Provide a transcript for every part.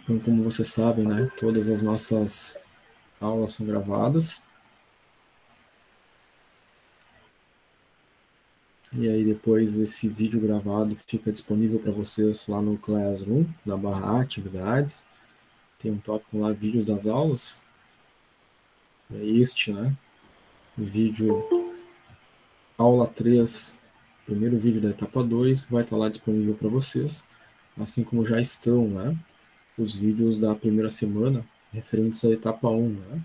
Então, como vocês sabem, né, todas as nossas aulas são gravadas. E aí depois esse vídeo gravado fica disponível para vocês lá no Classroom, na barra atividades. Tem um tópico lá, vídeos das aulas. É este, né? O vídeo aula 3, primeiro vídeo da etapa 2, vai estar lá disponível para vocês, assim como já estão, né, os vídeos da primeira semana referentes à etapa 1, né?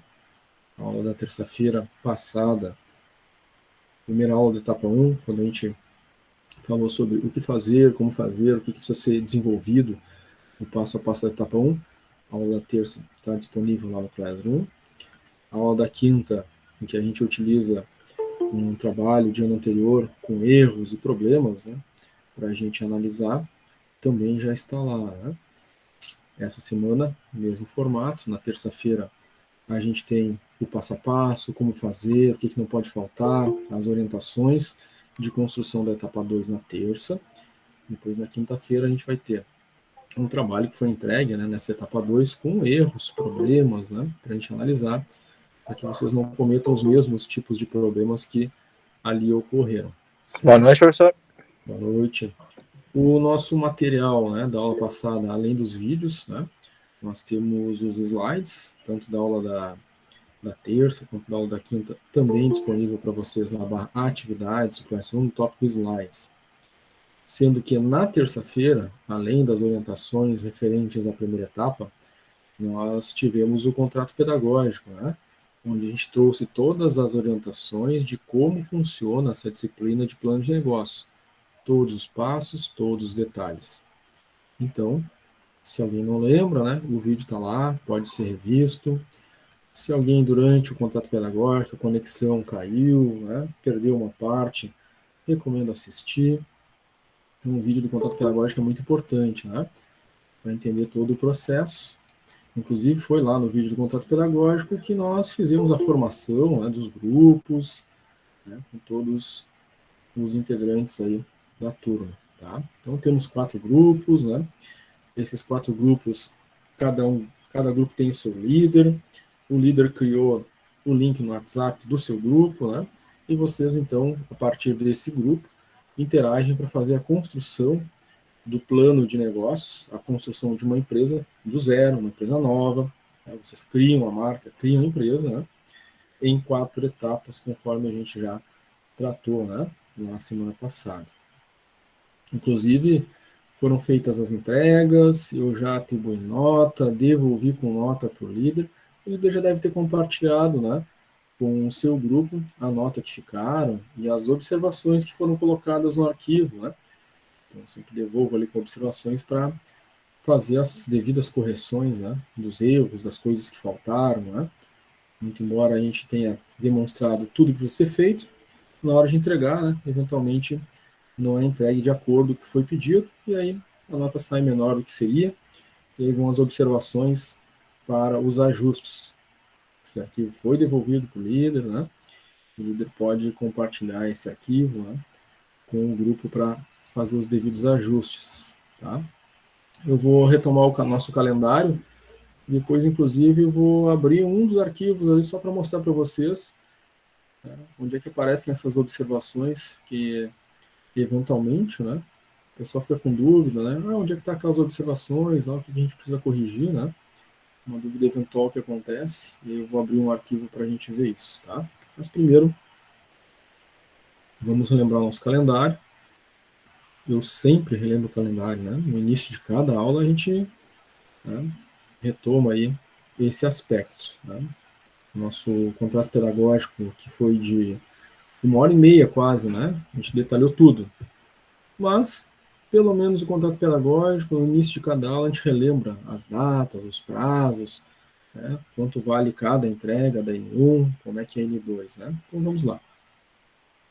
A aula da terça-feira passada, primeira aula da etapa 1, quando a gente falou sobre o que fazer, como fazer, o que precisa ser desenvolvido, o passo a passo da etapa 1. A aula da terça está disponível lá no Classroom. A aula da quinta, em que a gente utiliza um trabalho de ano anterior com erros e problemas, né, para a gente analisar, também já está lá. Né? Essa semana, mesmo formato, na terça-feira a gente tem o passo a passo, como fazer, o que não pode faltar, as orientações de construção da etapa 2 na terça. Depois, na quinta-feira, a gente vai ter um trabalho que foi entregue, né, nessa etapa 2 com erros, problemas, né, para a gente analisar, para que vocês não cometam os mesmos tipos de problemas que ali ocorreram. Certo? Boa noite, professor. Boa noite. O nosso material, né, da aula passada, além dos vídeos, né, nós temos os slides, tanto da aula da terça quanto da aula da quinta, também disponível para vocês na barra atividades, do Classroom, no tópico slides. Sendo que na terça-feira, além das orientações referentes à primeira etapa, nós tivemos o contrato pedagógico, né, onde a gente trouxe todas as orientações de como funciona essa disciplina de plano de negócio, todos os passos, todos os detalhes. Então, se alguém não lembra, né, o vídeo está lá, pode ser revisto. Se alguém durante o contrato pedagógico, a conexão caiu, né, perdeu uma parte, recomendo assistir. Então, o vídeo do contrato pedagógico é muito importante, né, para entender todo o processo. Inclusive, foi lá no vídeo do contrato pedagógico que nós fizemos a formação, né, dos grupos, né, com todos os integrantes aí da turma. Tá? Então, temos 4 grupos, né? Esses 4 grupos, cada grupo tem o seu líder. O líder criou o link no WhatsApp do seu grupo, né? E vocês, então, a partir desse grupo, interagem para fazer a construção do plano de negócios, a construção de uma empresa do zero, uma empresa nova. Né? Vocês criam a marca, criam a empresa, né? Em 4 etapas, conforme a gente já tratou, né? Na semana passada. Inclusive, foram feitas as entregas, eu já atribuí nota, devolvi com nota para o líder. O líder já deve ter compartilhado, né, com o seu grupo a nota que ficaram e as observações que foram colocadas no arquivo, né? Então, eu sempre devolvo ali com observações para fazer as devidas correções, né, dos erros, das coisas que faltaram, né? Muito embora a gente tenha demonstrado tudo que precisa ser feito, na hora de entregar, né, eventualmente não é entregue de acordo com o que foi pedido, e aí a nota sai menor do que seria, e aí vão as observações para os ajustes. Esse arquivo foi devolvido para o líder, né? O líder pode compartilhar esse arquivo, né, com o grupo para fazer os devidos ajustes. Tá? Eu vou retomar o nosso calendário, depois, inclusive, eu vou abrir um dos arquivos ali só para mostrar para vocês, né, onde é que aparecem essas observações que, eventualmente, né, o pessoal fica com dúvida, né? Onde é que está aquelas observações, o que a gente precisa corrigir, né? Uma dúvida eventual que acontece, e eu vou abrir um arquivo para a gente ver isso, tá? Mas primeiro, vamos relembrar o nosso calendário. Eu sempre relembro o calendário, né? No início de cada aula a gente, né, retoma aí esse aspecto, né? Nosso contrato pedagógico, que foi de 1h30 quase, né? A gente detalhou tudo. Mas, pelo menos o contrato pedagógico, no início de cada aula, a gente relembra as datas, os prazos, né? Quanto vale cada entrega da N1, como é que é a N2, né? Então, vamos lá.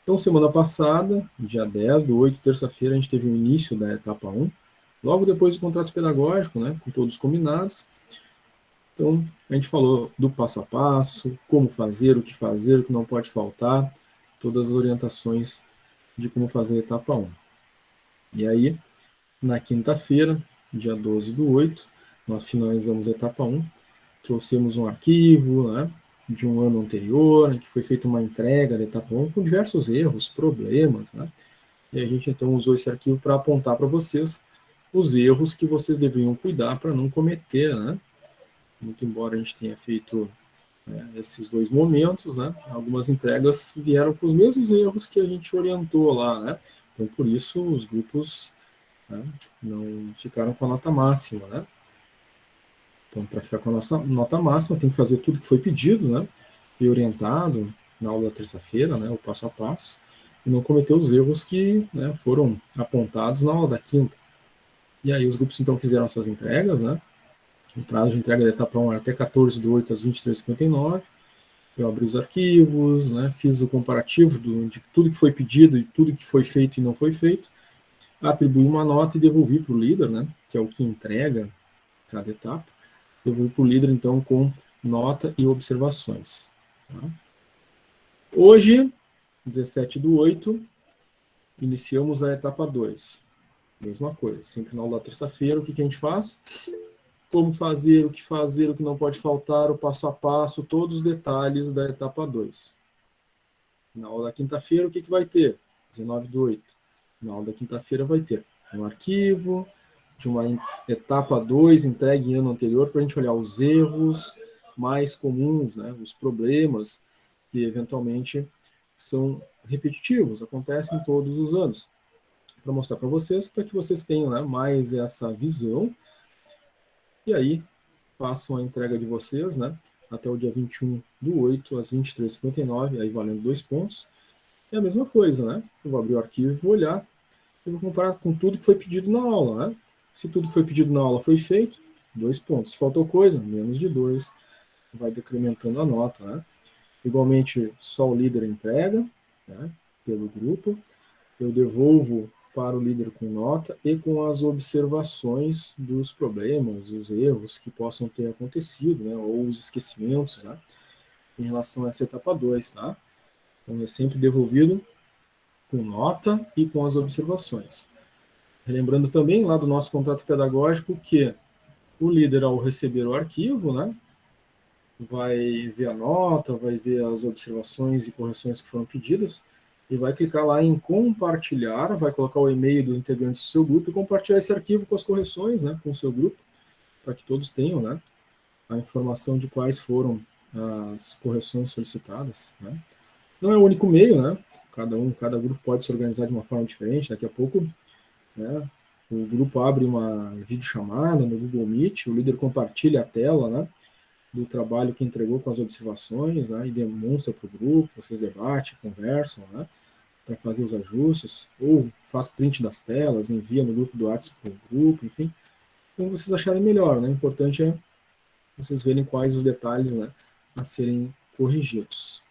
Então, semana passada, dia 10/8, terça-feira, a gente teve o início da etapa 1, logo depois do contrato pedagógico, né? Com todos combinados. Então, a gente falou do passo a passo, como fazer, o que não pode faltar, todas as orientações de como fazer a etapa 1. E aí, na quinta-feira, dia 12/8, nós finalizamos a etapa 1, trouxemos um arquivo, né, de um ano anterior, em que foi feita uma entrega da etapa 1 com diversos erros, problemas, né, e a gente então usou esse arquivo para apontar para vocês os erros que vocês deveriam cuidar para não cometer, né, muito embora a gente tenha feito esses dois momentos, né, algumas entregas vieram com os mesmos erros que a gente orientou lá, né, então por isso os grupos, né, não ficaram com a nota máxima, né. Então, para ficar com a nossa nota máxima, tem que fazer tudo que foi pedido, né, e orientado na aula da terça-feira, né, o passo a passo, e não cometer os erros que, né, foram apontados na aula da quinta. E aí os grupos então fizeram essas entregas, né, o prazo de entrega da etapa 1 era até 14/8 às 23h59, eu abri os arquivos, né, fiz o comparativo de tudo que foi pedido e tudo que foi feito e não foi feito, atribuí uma nota e devolvi para o líder, né, que é o que entrega cada etapa, devolvi para o líder então com nota e observações. Tá? Hoje, 17/8, iniciamos a etapa 2. Mesma coisa, sempre na aula da terça-feira, o que a gente faz? Como fazer, o que não pode faltar, o passo a passo, todos os detalhes da etapa 2. Na aula da quinta-feira, o que vai ter? 19/8. Na aula da quinta-feira vai ter um arquivo de uma etapa 2 entregue em ano anterior para a gente olhar os erros mais comuns, né, os problemas que eventualmente são repetitivos, acontecem todos os anos. Para mostrar para que vocês tenham, né, mais essa visão. E aí, façam a entrega de vocês, né, até o dia 21/8, às 23h59, aí valendo 2 pontos. É a mesma coisa, né? Eu vou abrir o arquivo e vou olhar, e vou comparar com tudo que foi pedido na aula, né? Se tudo que foi pedido na aula foi feito, 2 pontos. Se faltou coisa, menos de 2, vai decrementando a nota, né? Igualmente, só o líder entrega, né, pelo grupo. Eu devolvo para o líder com nota e com as observações dos problemas, os erros que possam ter acontecido, né, ou os esquecimentos, né, em relação a essa etapa 2, tá? Então, é sempre devolvido com nota e com as observações. Relembrando também lá do nosso contrato pedagógico que o líder, ao receber o arquivo, né, vai ver a nota, vai ver as observações e correções que foram pedidas, e vai clicar lá em compartilhar, vai colocar o e-mail dos integrantes do seu grupo e compartilhar esse arquivo com as correções, né, com o seu grupo, para que todos tenham, né, a informação de quais foram as correções solicitadas, né. Não é o único meio, né, cada grupo pode se organizar de uma forma diferente, daqui a pouco, né, o grupo abre uma videochamada no Google Meet, o líder compartilha a tela, né, do trabalho que entregou com as observações, né, e demonstra para o grupo, vocês debatem, conversam, né, para fazer os ajustes, ou faz print das telas, envia no grupo do WhatsApp para o grupo, enfim, como vocês acharem melhor, né, o importante é vocês verem quais os detalhes, né, a serem corrigidos.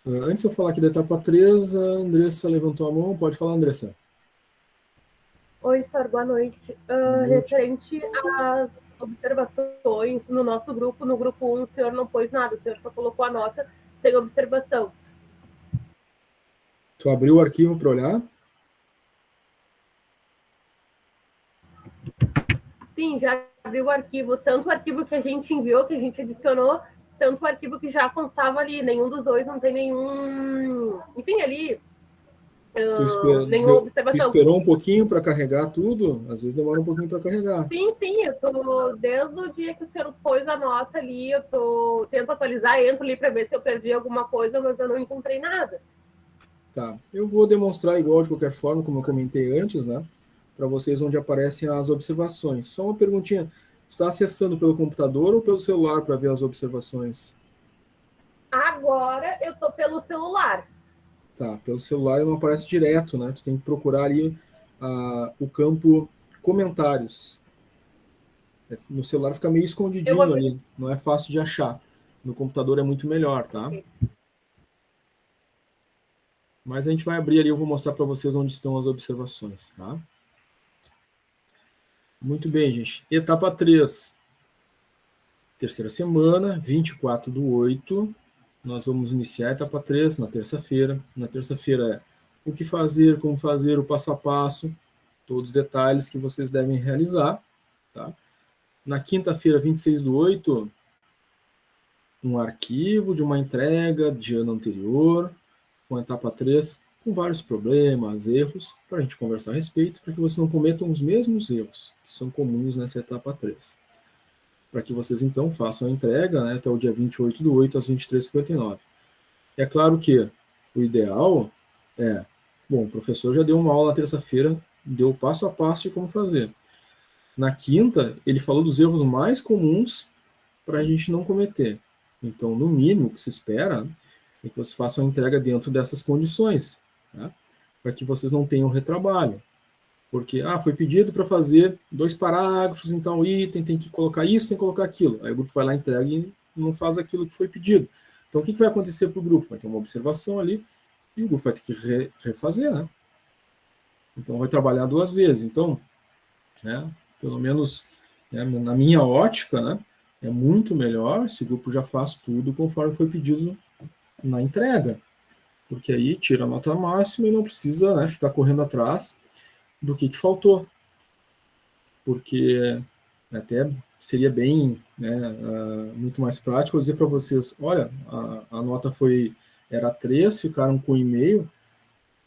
Antes de eu falar aqui da etapa 3, a Andressa levantou a mão, pode falar, Andressa. Oi, Sar, boa noite. Referente às observações no nosso grupo, no grupo 1, o senhor não pôs nada, o senhor só colocou a nota sem observação. Tu abriu o arquivo para olhar? Sim, já abri o arquivo, tanto o arquivo que a gente enviou, que a gente adicionou, tanto o arquivo que já constava ali. Nenhum dos dois não tem nenhum... Enfim, ali... nenhuma observação. Tu esperou um pouquinho para carregar tudo? Às vezes demora um pouquinho para carregar. Sim, eu tô, desde o dia que o senhor pôs a nota ali, tento atualizar, entro ali para ver se eu perdi alguma coisa, mas eu não encontrei nada. Tá, eu vou demonstrar igual de qualquer forma, como eu comentei antes, né, para vocês onde aparecem as observações. Só uma perguntinha, tu está acessando pelo computador ou pelo celular para ver as observações? Agora eu tô pelo celular. Tá, pelo celular não aparece direto, né, tu tem que procurar ali o campo comentários. No celular fica meio escondidinho ali, não é fácil de achar. No computador é muito melhor, tá? Okay. Mas a gente vai abrir ali, eu vou mostrar para vocês onde estão as observações, tá? Muito bem, gente. Etapa 3. Terceira semana, 24/8. Nós vamos iniciar a etapa 3 na terça-feira. Na terça-feira é o que fazer, como fazer, o passo a passo, todos os detalhes que vocês devem realizar, tá? Na quinta-feira, 26/8, um arquivo de uma entrega de ano anterior, com a etapa 3, com vários problemas, erros, para a gente conversar a respeito, para que vocês não cometam os mesmos erros que são comuns nessa etapa 3. Para que vocês, então, façam a entrega, né, até o dia 28/8, às 23h59. É claro que o ideal é, bom, o professor já deu uma aula na terça-feira, deu passo a passo de como fazer. Na quinta, ele falou dos erros mais comuns para a gente não cometer. Então, no mínimo, o que se espera é que vocês façam a entrega dentro dessas condições, tá? Para que vocês não tenham retrabalho. Porque, foi pedido para fazer 2 parágrafos em tal item, tem que colocar isso, tem que colocar aquilo. Aí o grupo vai lá, entrega e não faz aquilo que foi pedido. Então, o que vai acontecer para o grupo? Vai ter uma observação ali e o grupo vai ter que refazer, né? Então, vai trabalhar 2 vezes. Então, né, pelo menos, né, na minha ótica, né, é muito melhor se o grupo já faz tudo conforme foi pedido na entrega, porque aí tira a nota máxima e não precisa, né, ficar correndo atrás do que faltou, porque até seria bem, né, muito mais prático eu dizer para vocês, olha, a nota era 3, ficaram com e-mail,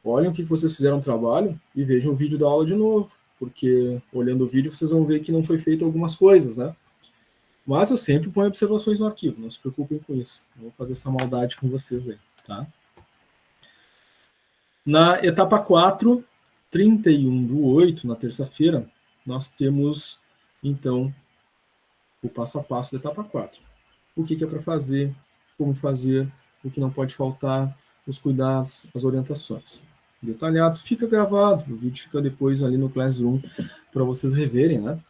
olhem o que vocês fizeram no trabalho e vejam o vídeo da aula de novo, porque olhando o vídeo vocês vão ver que não foi feito algumas coisas, né? Mas eu sempre ponho observações no arquivo, não se preocupem com isso. Não vou fazer essa maldade com vocês aí, tá? Na etapa 4, 31/8, na terça-feira, nós temos, então, o passo a passo da etapa 4. O que é para fazer, como fazer, o que não pode faltar, os cuidados, as orientações. Detalhados, fica gravado, o vídeo fica depois ali no Classroom para vocês reverem, né?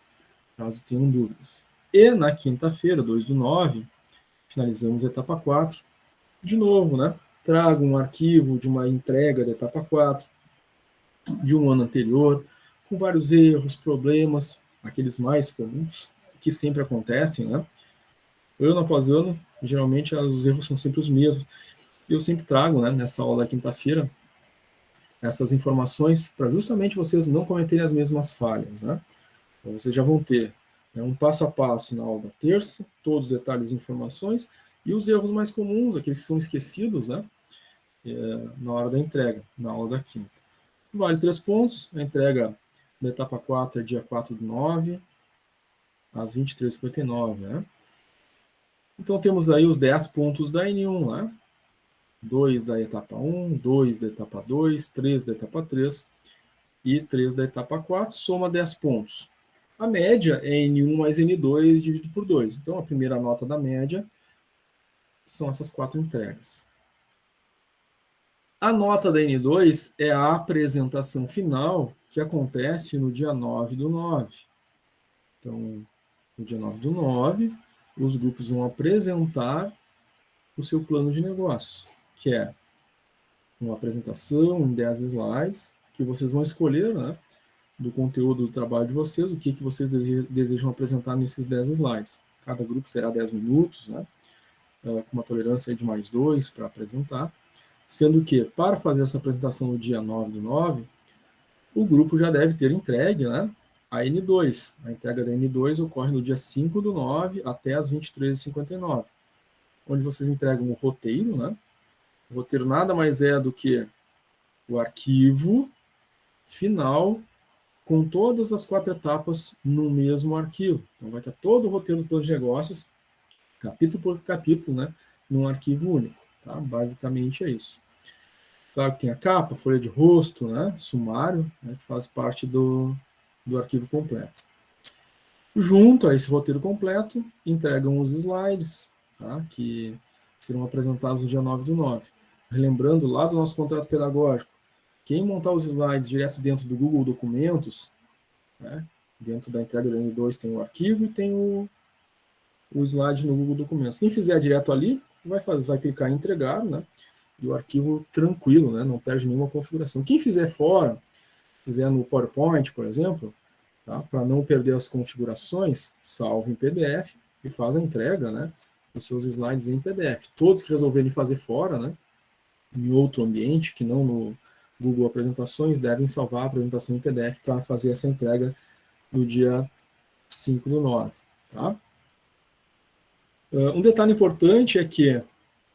Caso tenham dúvidas. E na quinta-feira, 2/9, finalizamos a etapa 4. De novo, né? Trago um arquivo de uma entrega da etapa 4, de um ano anterior, com vários erros, problemas, aqueles mais comuns, que sempre acontecem, né? Ano após ano, geralmente os erros são sempre os mesmos. E eu sempre trago, né, nessa aula da quinta-feira, essas informações para justamente vocês não cometerem as mesmas falhas, né? Então, vocês já vão ter, né, um passo a passo na aula da terça, todos os detalhes e informações, e os erros mais comuns, aqueles que são esquecidos, né, na hora da entrega, na aula da quinta. Vale 3 pontos, a entrega da etapa 4 é dia 4/9, às 23h59, né? Então temos aí os 10 pontos da N1, né? 2 da etapa 1, 2 da etapa 2, 3 da etapa 3 e 3 da etapa 4, soma 10 pontos. A média é N1 mais N2 dividido por 2. Então, a primeira nota da média são essas 4 entregas. A nota da N2 é a apresentação final, que acontece no dia 9/9. Então, no dia 9/9, os grupos vão apresentar o seu plano de negócio, que é uma apresentação em 10 slides, que vocês vão escolher, né, do conteúdo do trabalho de vocês, o que vocês desejam apresentar nesses 10 slides. Cada grupo terá 10 minutos, né, com uma tolerância de mais 2 para apresentar, sendo que, para fazer essa apresentação no dia 9/9, o grupo já deve ter entregue, né, a N2. A entrega da N2 ocorre no dia 5/9 até as 23h59, onde vocês entregam o roteiro, né? O roteiro nada mais é do que o arquivo final com todas as 4 etapas no mesmo arquivo. Então vai estar todo o roteiro do plano de negócios, capítulo por capítulo, né, num arquivo único. Tá? Basicamente é isso. Claro que tem a capa, folha de rosto, né, sumário, né, que faz parte do arquivo completo. Junto a esse roteiro completo, entregam os slides, tá, que serão apresentados no dia 9/9. Relembrando lá do nosso contrato pedagógico, quem montar os slides direto dentro do Google Documentos, né, dentro da entrega do N2 tem o arquivo e tem o slide no Google Documentos. Quem fizer direto ali, vai clicar em entregar, né, e o arquivo tranquilo, né, não perde nenhuma configuração. Quem fizer fora, fizer no PowerPoint, por exemplo, tá, para não perder as configurações, salva em PDF e faz a entrega, né, dos seus slides em PDF. Todos que resolverem fazer fora, né, em outro ambiente, que não no Google Apresentações, devem salvar a apresentação em PDF para fazer essa entrega no dia 5/9. Tá? Um detalhe importante é que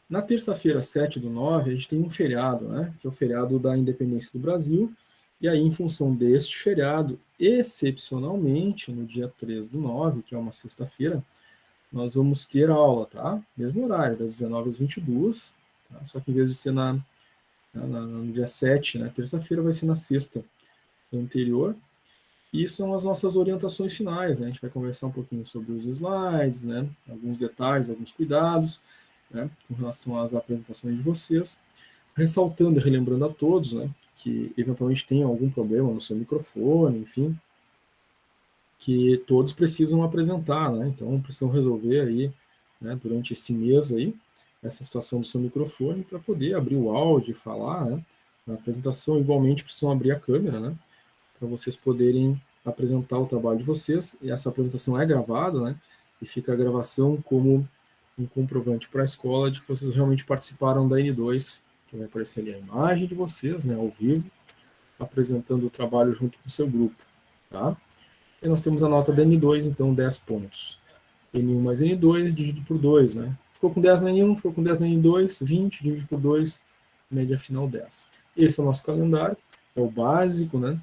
na terça-feira, 7/9, a gente tem um feriado, né, que é o feriado da Independência do Brasil, e aí, em função deste feriado, excepcionalmente, no dia 3/9, que é uma sexta-feira, nós vamos ter aula, tá? Mesmo horário, das 19 às 22, tá? Só que em vez de ser no dia 7, né, terça-feira, vai ser na sexta anterior. E são as nossas orientações finais, né? A gente vai conversar um pouquinho sobre os slides, né? Alguns detalhes, alguns cuidados, né? Com relação às apresentações de vocês, ressaltando e relembrando a todos, né? Que eventualmente tenham algum problema no seu microfone, enfim, que todos precisam apresentar, né? Então precisam resolver aí, né, durante esse mês aí, essa situação do seu microfone para poder abrir o áudio e falar, né? Na apresentação, igualmente precisam abrir a câmera, né? Para vocês poderem apresentar o trabalho de vocês. E essa apresentação é gravada, né? E fica a gravação como um comprovante para a escola de que vocês realmente participaram da N2, que vai aparecer ali a imagem de vocês, né, ao vivo, apresentando o trabalho junto com o seu grupo, tá? E nós temos a nota da N2, então 10 pontos. N1 mais N2 dividido por 2, né? Ficou com 10 na N1, ficou com 10 na N2, 20 dividido por 2, média final 10. Esse é o nosso calendário, é o básico, né?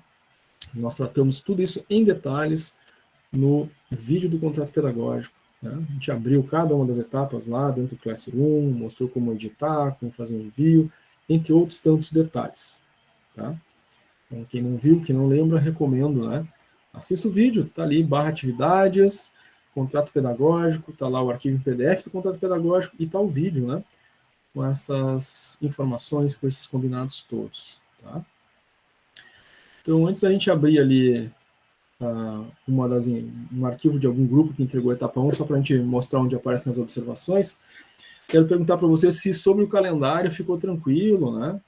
Nós tratamos tudo isso em detalhes no vídeo do contrato pedagógico, né? A gente abriu cada uma das etapas lá dentro do Classroom, mostrou como editar, como fazer um envio, entre outros tantos detalhes, tá? Então, quem não viu, quem não lembra, recomendo, né? Assista o vídeo, tá ali, /atividades, contrato pedagógico, tá lá o arquivo em PDF do contrato pedagógico e tá o vídeo, né? Com essas informações, com esses combinados todos, tá? Então, antes da gente abrir ali um arquivo de algum grupo que entregou a etapa 1, só para a gente mostrar onde aparecem as observações, quero perguntar para você se sobre o calendário ficou tranquilo, né?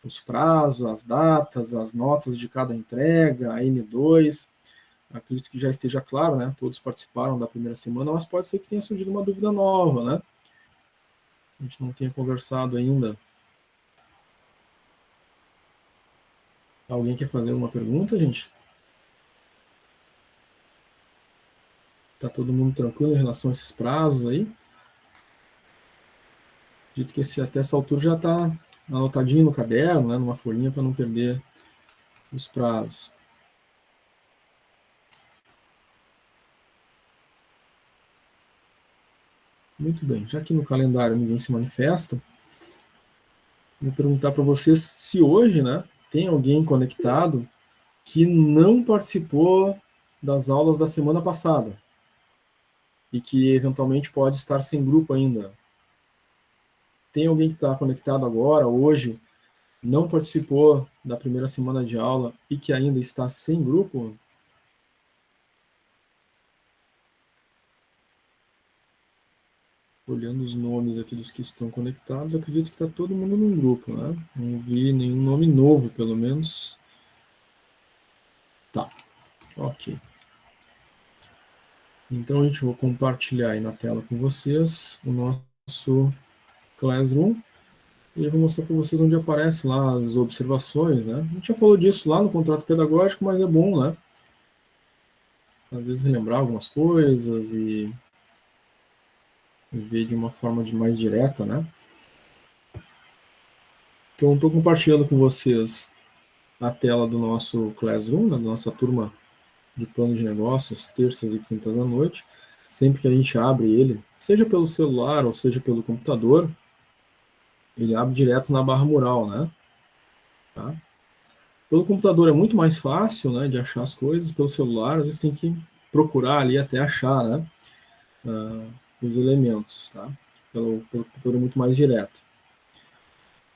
Os prazos, as datas, as notas de cada entrega, a N2, acredito que já esteja claro, né? Todos participaram da primeira semana, mas pode ser que tenha surgido uma dúvida nova, né? A gente não tenha conversado ainda. Alguém quer fazer uma pergunta, gente? Tá todo mundo tranquilo em relação a esses prazos aí? Acredito que até essa altura já está anotadinho no caderno, né, numa folhinha, para não perder os prazos. Muito bem, já que no calendário ninguém se manifesta, vou perguntar para vocês se hoje, né, tem alguém conectado que não participou das aulas da semana passada e que eventualmente pode estar sem grupo ainda. Tem alguém que está conectado agora, hoje, não participou da primeira semana de aula e que ainda está sem grupo? Olhando os nomes aqui dos que estão conectados, acredito que está todo mundo num grupo, né? Não vi nenhum nome novo, pelo menos. Tá, ok. Então, a gente vai compartilhar aí na tela com vocês o nosso Classroom. E eu vou mostrar para vocês onde aparecem lá as observações, né? A gente já falou disso lá no contrato pedagógico, mas é bom, né? Às vezes relembrar algumas coisas e ver de uma forma mais direta, né? Então, estou compartilhando com vocês a tela do nosso Classroom, da nossa turma de plano de negócios, terças e quintas à noite. Sempre que a gente abre ele, seja pelo celular ou seja pelo computador, ele abre direto na barra mural, né? Tá? Pelo computador é muito mais fácil, né, de achar as coisas. Pelo celular, às vezes tem que procurar ali até achar, né, os elementos, tá? Pelo computador é muito mais direto.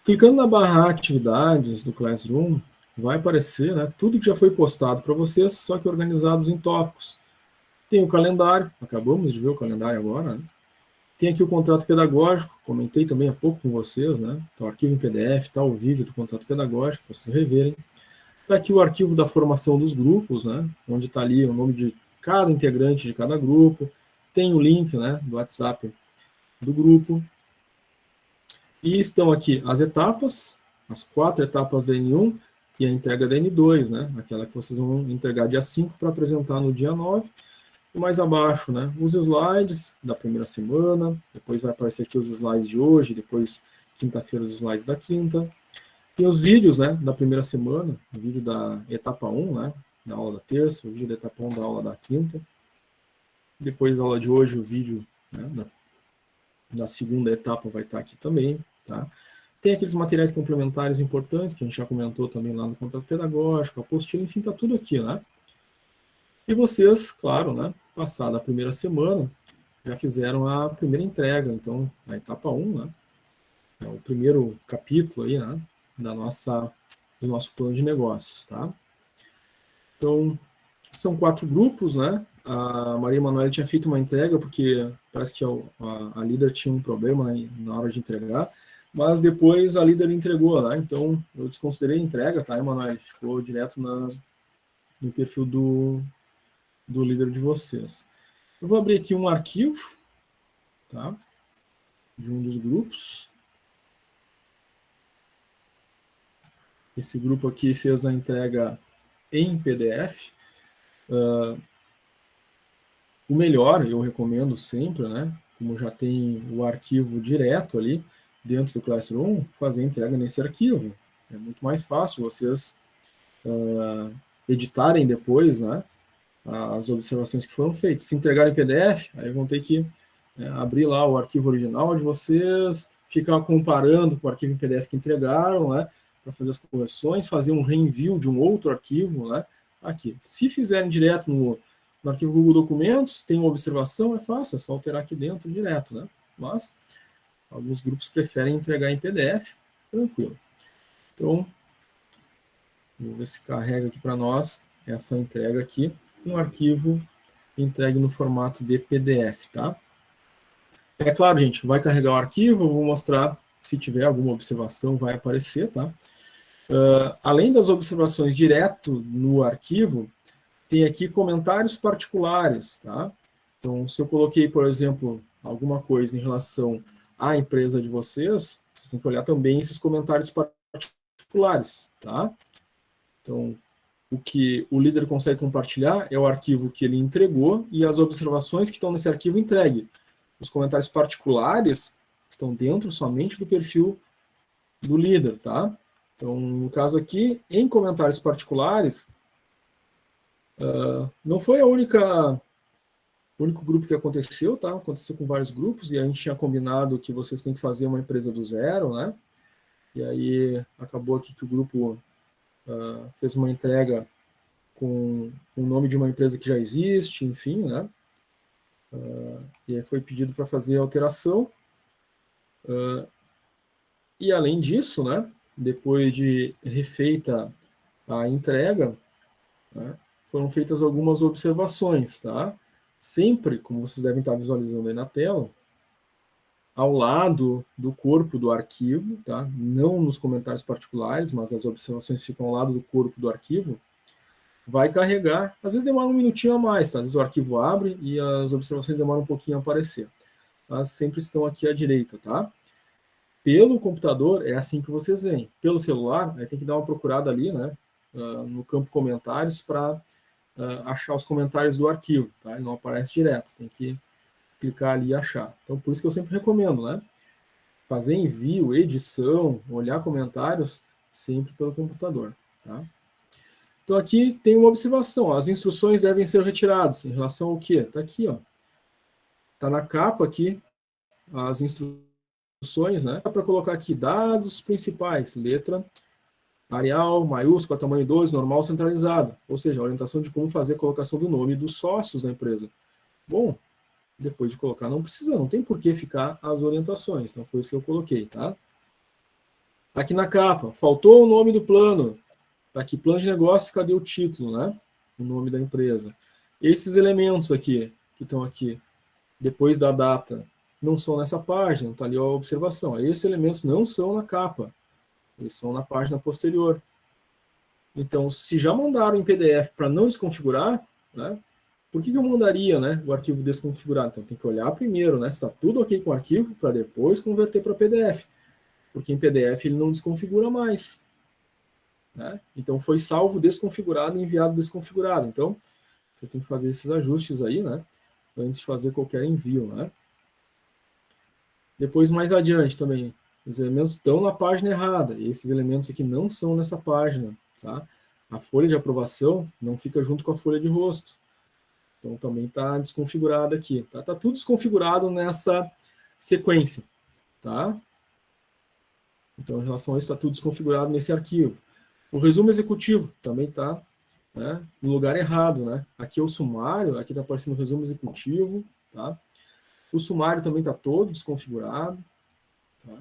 Clicando na barra atividades do Classroom, vai aparecer, né, tudo que já foi postado para vocês, só que organizados em tópicos. Tem o calendário, acabamos de ver o calendário agora, né? Tem aqui o contrato pedagógico, comentei também há pouco com vocês, né? Tá o arquivo em PDF, tá o vídeo do contrato pedagógico, para vocês reverem. Está aqui o arquivo da formação dos grupos, né? Onde está ali o nome de cada integrante de cada grupo. Tem o link, né, do WhatsApp do grupo. E estão aqui as etapas, as 4 etapas da N1 e a entrega da N2, né? Aquela que vocês vão entregar dia 5 para apresentar no dia 9. E mais abaixo, né, os slides da primeira semana, depois vai aparecer aqui os slides de hoje, depois quinta-feira os slides da quinta. Tem os vídeos, né, da primeira semana, o vídeo da etapa 1, né, da aula da terça, o vídeo da etapa 1 da aula da quinta. Depois da aula de hoje, o vídeo, né, da segunda etapa vai estar aqui também, tá? Tem aqueles materiais complementares importantes, que a gente já comentou também lá no contrato pedagógico, a apostila, enfim, está tudo aqui, né? E vocês, claro, né, passada a primeira semana, já fizeram a primeira entrega, então, a etapa 1, né? É o primeiro capítulo aí, né, do nosso plano de negócios, tá? Então, são 4 grupos, né? A Maria Emanuele tinha feito uma entrega, porque parece que a líder tinha um problema, né, na hora de entregar, mas depois a líder entregou, né? Então, eu desconsiderei a entrega, tá, Emanuele? Ficou direto no perfil do líder de vocês. Eu vou abrir aqui um arquivo, tá? De um dos grupos. Esse grupo aqui fez a entrega em PDF. O melhor, eu recomendo sempre, né? Como já tem o arquivo direto ali dentro do Classroom, fazer a entrega nesse arquivo. É muito mais fácil vocês editarem depois, né? As observações que foram feitas. Se entregarem em PDF, aí vão ter que abrir lá o arquivo original de vocês, ficar comparando com o arquivo em PDF que entregaram, né? Para fazer as correções, fazer um reenvio de um outro arquivo, né? Aqui. Se fizerem direto no arquivo Google Documentos, tem uma observação, é fácil, é só alterar aqui dentro direto, né? Mas alguns grupos preferem entregar em PDF, tranquilo. Então, vou ver se carrega aqui para nós essa entrega aqui, um arquivo entregue no formato de PDF, tá? É claro, gente, vai carregar o arquivo, eu vou mostrar, se tiver alguma observação, vai aparecer, tá? Além das observações direto no arquivo, tem aqui comentários particulares, tá? Então, se eu coloquei, por exemplo, alguma coisa em relação à empresa de vocês, vocês têm que olhar também esses comentários particulares, tá? Então, o que o líder consegue compartilhar é o arquivo que ele entregou e as observações que estão nesse arquivo entregue. Os comentários particulares estão dentro somente do perfil do líder, tá? Então, no caso aqui, em comentários particulares, não foi o único grupo que aconteceu, tá? Aconteceu com vários grupos e a gente tinha combinado que vocês têm que fazer uma empresa do zero, né? E aí acabou aqui que o grupo fez uma entrega com o nome de uma empresa que já existe, enfim, né? E aí foi pedido para fazer a alteração. E além disso, né? Depois de refeita a entrega, né, foram feitas algumas observações, tá? Sempre, como vocês devem estar visualizando aí na tela, ao lado do corpo do arquivo, tá? Não nos comentários particulares, mas as observações ficam ao lado do corpo do arquivo, vai carregar, às vezes demora um minutinho a mais, tá? Às vezes o arquivo abre e as observações demoram um pouquinho a aparecer. Mas sempre estão aqui à direita, tá? Pelo computador, é assim que vocês veem. Pelo celular, aí tem que dar uma procurada ali, né? No campo comentários para achar os comentários do arquivo, tá? Ele não aparece direto, tem que clicar ali e achar. Então, por isso que eu sempre recomendo, né? Fazer envio, edição, olhar comentários, sempre pelo computador, tá? Então, aqui tem uma observação, ó, as instruções devem ser retiradas, em relação ao quê? Tá aqui, ó. Tá na capa aqui, as instruções, né? Para colocar aqui dados principais, letra Arial, maiúscula, tamanho 2, normal, centralizado. Ou seja, a orientação de como fazer a colocação do nome dos sócios da empresa. Bom, depois de colocar, não precisa, não tem por que ficar as orientações. Então, foi isso que eu coloquei, tá? Aqui na capa, faltou o nome do plano. Tá aqui, plano de negócio, cadê o título, né? O nome da empresa. Esses elementos aqui, que estão aqui, depois da data, não são nessa página, tá ali a observação. Esses elementos não são na capa. Eles são na página posterior. Então, se já mandaram em PDF para não desconfigurar, né, por que eu mandaria, né, o arquivo desconfigurado? Então, tem que olhar primeiro, né, se está tudo ok com o arquivo, para depois converter para PDF. Porque em PDF ele não desconfigura mais. Né? Então, foi salvo desconfigurado e enviado desconfigurado. Então, Vocês têm que fazer esses ajustes aí, né? Antes de fazer qualquer envio, né? Depois, mais adiante também, os elementos estão na página errada, e esses elementos aqui não são nessa página, tá? A folha de aprovação não fica junto com a folha de rosto. Então, também está desconfigurado aqui, tá? Tá tudo desconfigurado nessa sequência, tá? Então, em relação a isso, está tudo desconfigurado nesse arquivo. O resumo executivo também está, né, no lugar errado, né? Aqui é o sumário, aqui está aparecendo o resumo executivo, tá? O sumário também está todo desconfigurado, tá?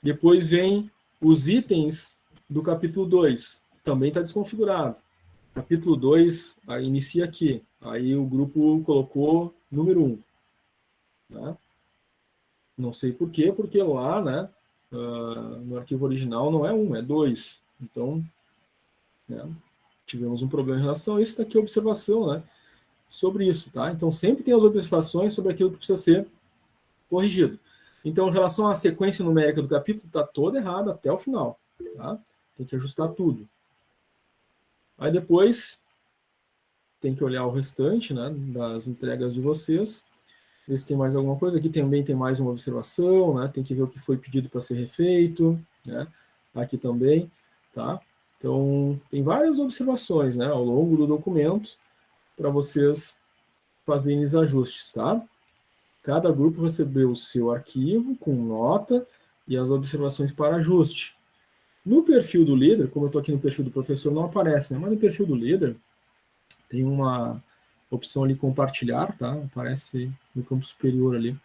Depois vem os itens do capítulo 2, também está desconfigurado. Capítulo 2, inicia aqui, aí o grupo colocou número 1. Né? Não sei por quê, porque lá, né, no arquivo original não é 1, é 2. Então, né, tivemos um problema em relação a isso, está aqui a observação, né, sobre isso, tá? Então, sempre tem as observações sobre aquilo que precisa ser corrigido. Então, em relação à sequência numérica do capítulo, está toda errada até o final, tá? Tem que ajustar tudo. Aí depois, tem que olhar o restante, né, das entregas de vocês, ver se tem mais alguma coisa. Aqui também tem mais uma observação, né, tem que ver o que foi pedido para ser refeito, né, aqui também, tá? Então, tem várias observações, né, ao longo do documento, para vocês fazerem os ajustes, tá? Cada grupo recebeu o seu arquivo com nota e as observações para ajuste. No perfil do líder, como eu estou aqui no perfil do professor, não aparece, né? Mas no perfil do líder tem uma opção ali compartilhar, tá? Aparece no campo superior ali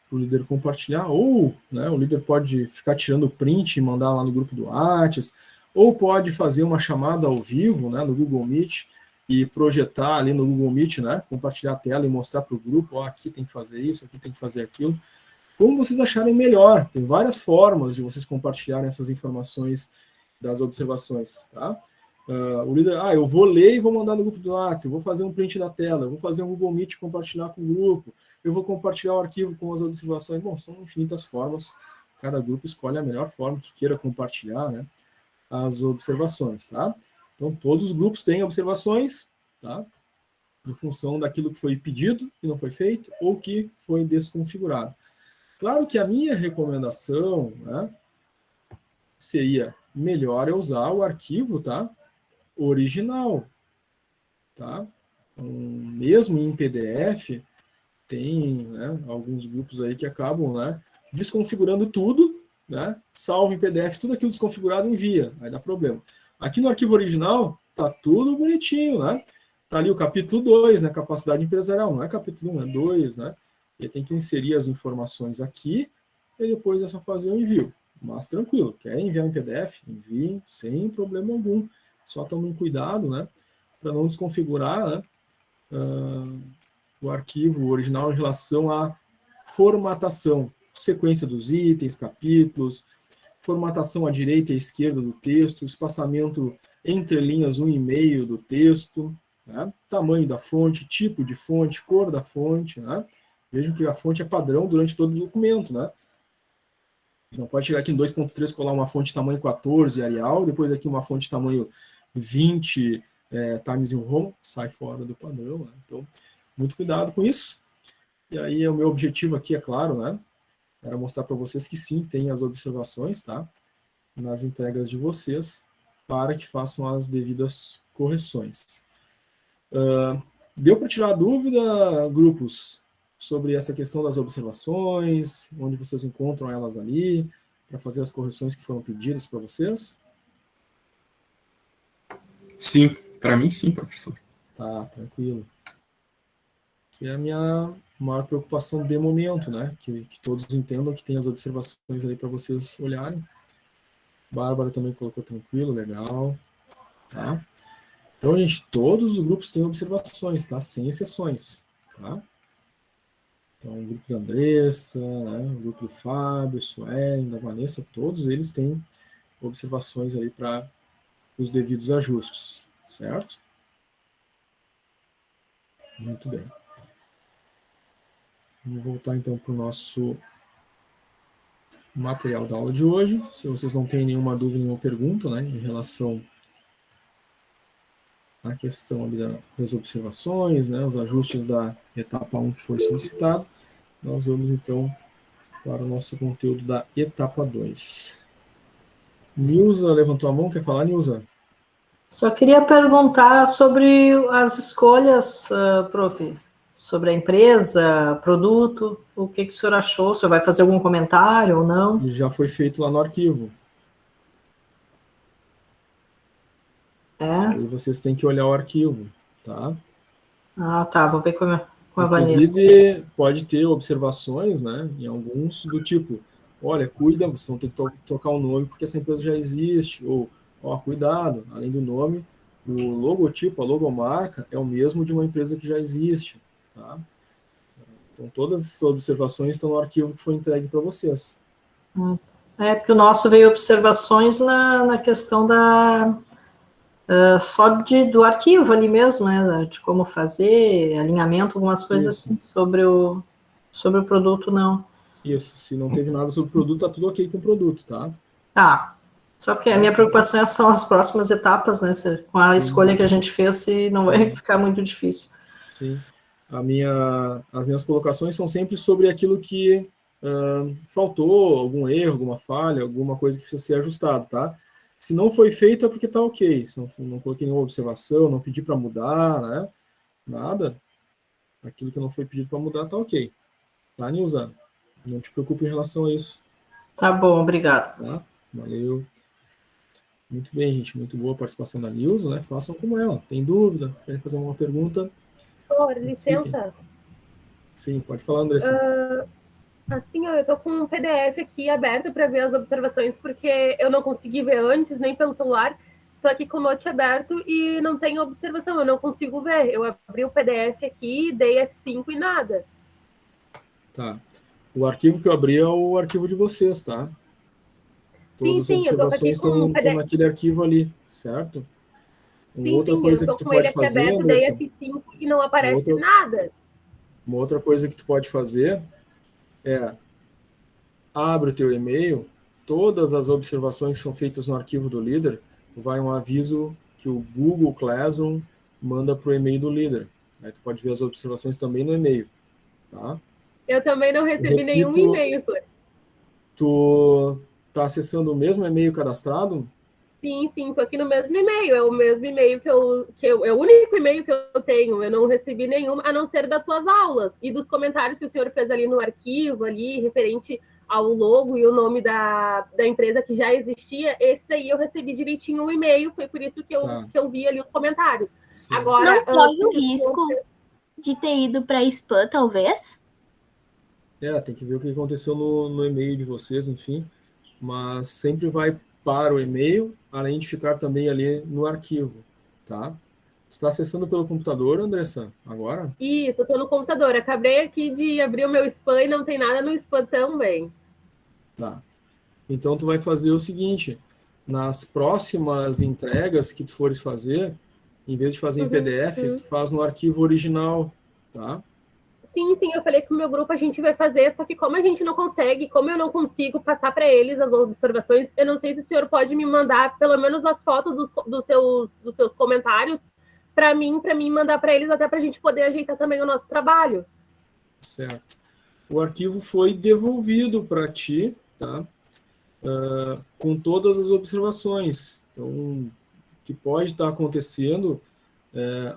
para o líder compartilhar, ou, né, o líder pode ficar tirando print e mandar lá no grupo do Whats, ou pode fazer uma chamada ao vivo, né, no Google Meet, e projetar ali no Google Meet, né, compartilhar a tela e mostrar para o grupo, ó, aqui tem que fazer isso, aqui tem que fazer aquilo, como vocês acharem melhor. Tem várias formas de vocês compartilharem essas informações das observações, tá? O líder, eu vou ler e vou mandar no grupo do WhatsApp, eu vou fazer um print da tela, eu vou fazer um Google Meet e compartilhar com o grupo, eu vou compartilhar o arquivo com as observações. Bom, são infinitas formas, cada grupo escolhe a melhor forma que queira compartilhar, né, as observações, tá? Então, todos os grupos têm observações, tá? Em função daquilo que foi pedido e não foi feito, ou que foi desconfigurado. Claro que a minha recomendação, né, seria melhor eu usar o arquivo, tá, original, tá? Então, mesmo em PDF, tem, né, alguns grupos aí que acabam, né, desconfigurando tudo, né, salva em PDF, tudo aquilo desconfigurado envia, aí dá problema. Aqui no arquivo original, tá tudo bonitinho, né? Tá ali o capítulo 2, né, capacidade empresarial, não é capítulo 1, é 2, né? E tem que inserir as informações aqui, e depois é só fazer o envio. Mas tranquilo, quer enviar em PDF? Envie sem problema algum. Só tomem cuidado, né, para não desconfigurar, né, o arquivo original em relação à formatação, sequência dos itens, capítulos, formatação à direita e à esquerda do texto, espaçamento entre linhas 1,5 do texto, né, tamanho da fonte, tipo de fonte, cor da fonte, né? Vejam que a fonte é padrão durante todo o documento, né? Não pode chegar aqui em 2.3 colar uma fonte tamanho 14 Arial, depois aqui uma fonte tamanho 20 Times New Roman, sai fora do padrão, né? Então, muito cuidado com isso. E aí, o meu objetivo aqui, é claro, né, era mostrar para vocês que sim, tem as observações, tá, nas entregas de vocês, para que façam as devidas correções. Deu para tirar dúvida, grupos, sobre essa questão das observações, onde vocês encontram elas ali, para fazer as correções que foram pedidas para vocês? Sim, para mim sim, professor. Tá, tranquilo. Que é a minha maior preocupação de momento, né? Que todos entendam que tem as observações ali para vocês olharem. Bárbara também colocou tranquilo, legal. Tá? Então, gente, todos os grupos têm observações, tá? Sem exceções, tá? Então, o grupo da Andressa, né? O grupo do Fábio, Suelen, da Vanessa, todos eles têm observações aí para os devidos ajustes, certo? Muito bem. Vamos voltar então para o nosso material da aula de hoje. Se vocês não têm nenhuma dúvida, nenhuma pergunta, né, em relação a questão ali das observações, né, os ajustes da etapa 1 que foi solicitado, nós vamos então para o nosso conteúdo da etapa 2. Nilza levantou a mão, quer falar, Nilza? Só queria perguntar sobre as escolhas, prof, sobre a empresa, produto, o que o senhor achou? O senhor vai fazer algum comentário ou não? Já foi feito lá no arquivo. Aí vocês têm que olhar o arquivo, tá? Ah, tá, vou ver com a Vanessa. Inclusive, pode ter observações, né, em alguns do tipo, olha, cuida, vocês vão ter que trocar o nome porque essa empresa já existe, ou, ó, cuidado, além do nome, o logotipo, a logomarca é o mesmo de uma empresa que já existe, tá? Então, todas essas observações estão no arquivo que foi entregue para vocês. Porque o nosso veio observações na questão só do arquivo ali mesmo, né, de como fazer, alinhamento, algumas coisas assim, sobre o produto, não. Isso, se não teve nada sobre o produto, tá tudo ok com o produto, tá? Tá. Só que a minha preocupação são as próximas etapas, né, com a escolha que a gente fez, se não vai ficar muito difícil. Sim. As minhas colocações são sempre sobre aquilo que faltou, algum erro, alguma falha, alguma coisa que precisa ser ajustado, tá? Se não foi feito é porque tá ok. Se não coloquei nenhuma observação, não pedi para mudar, né? Nada. Aquilo que não foi pedido para mudar tá ok. Tá, Nilza? Não te preocupe em relação a isso. Tá bom, obrigado. Tá? Valeu. Muito bem, gente. Muito boa a participação da Nilza, né? Façam como ela. Tem dúvida? Querem fazer alguma pergunta? Por licença. Sim, pode falar, Andressa. Assim, eu tô com um PDF aqui aberto para ver as observações, porque eu não consegui ver antes, nem pelo celular. Estou aqui com o Note aberto e não tem observação, eu não consigo ver. Eu abri o PDF aqui, dei F5 e nada. Tá. O arquivo que eu abri é o arquivo de vocês, tá? Todas as observações estão naquele arquivo ali, certo? Outra coisa que tu pode fazer, Andressa, dei F5 e não aparece nada. Uma outra coisa que tu pode fazer é abre o teu e-mail, todas as observações que são feitas no arquivo do líder, vai um aviso que o Google Classroom manda para o e-mail do líder. Aí tu pode ver as observações também no e-mail, tá? Eu também não recebi nenhum e-mail, senhor. Tu tá acessando o mesmo e-mail cadastrado? Sim, tô aqui no mesmo e-mail, é o mesmo e-mail é o único e-mail que eu tenho, eu não recebi nenhum, a não ser das suas aulas e dos comentários que o senhor fez ali no arquivo, ali, referente ao logo e o nome da empresa que já existia, esse daí eu recebi direitinho o e-mail, foi por isso que eu vi ali os comentários. Sim. Agora, não corre o risco de ter ido para spam, talvez? Tem que ver o que aconteceu no e-mail de vocês, enfim, mas sempre vai para o e-mail, além de ficar também ali no arquivo, tá? Tu está acessando pelo computador, Andressa, agora? Isso, eu estou no computador. Acabei aqui de abrir o meu spam e não tem nada no spam também. Tá. Então, tu vai fazer o seguinte, nas próximas entregas que tu fores fazer, em vez de fazer em PDF, tu faz no arquivo original, tá? Sim, eu falei que o meu grupo a gente vai fazer, só que como a gente não consegue, como eu não consigo passar para eles as observações, eu não sei se o senhor pode me mandar pelo menos as fotos dos seus comentários para mim mandar para eles, até para a gente poder ajeitar também o nosso trabalho. Certo. O arquivo foi devolvido para ti, tá? Com todas as observações. Então, o que pode estar acontecendo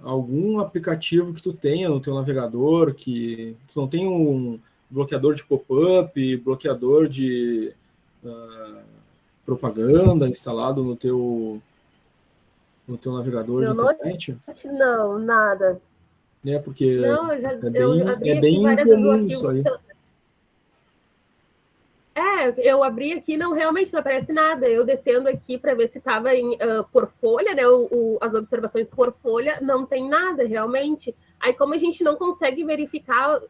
algum aplicativo que tu tenha no teu navegador, que tu não tem um bloqueador de pop-up, bloqueador de propaganda instalado no teu navegador de internet? Não, nada. Porque não, é bem incomum isso aí. Eu abri aqui, realmente não aparece nada. Eu descendo aqui para ver se estava por folha, né? As observações por folha, não tem nada, realmente. Aí, como a gente não consegue verificar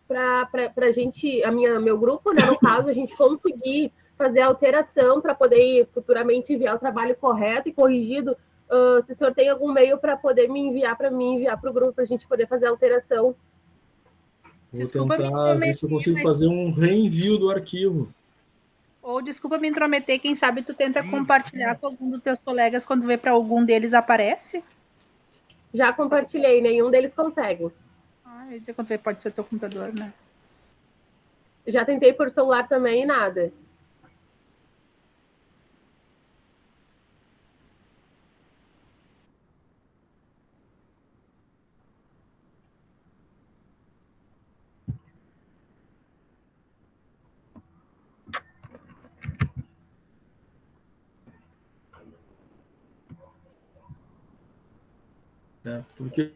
para a gente, meu grupo, né? No caso, a gente conseguir fazer a alteração para poder futuramente enviar o trabalho correto e corrigido. Se o senhor tem algum meio para poder me enviar para o grupo, para a gente poder fazer a alteração. Vou tentar ver se eu consigo fazer um reenvio do arquivo. Ou, desculpa me intrometer, quem sabe tu tenta compartilhar com algum dos teus colegas, quando vê para algum deles aparece? Já compartilhei, nenhum deles consegue. Ah, eu dizer quando pode ser teu computador, né? Já tentei por celular também e nada. Porque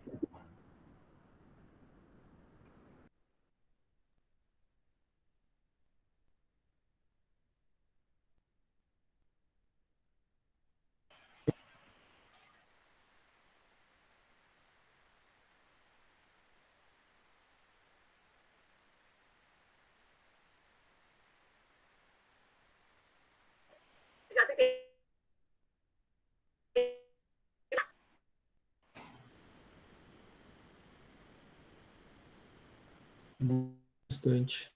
Já tentei. bastante.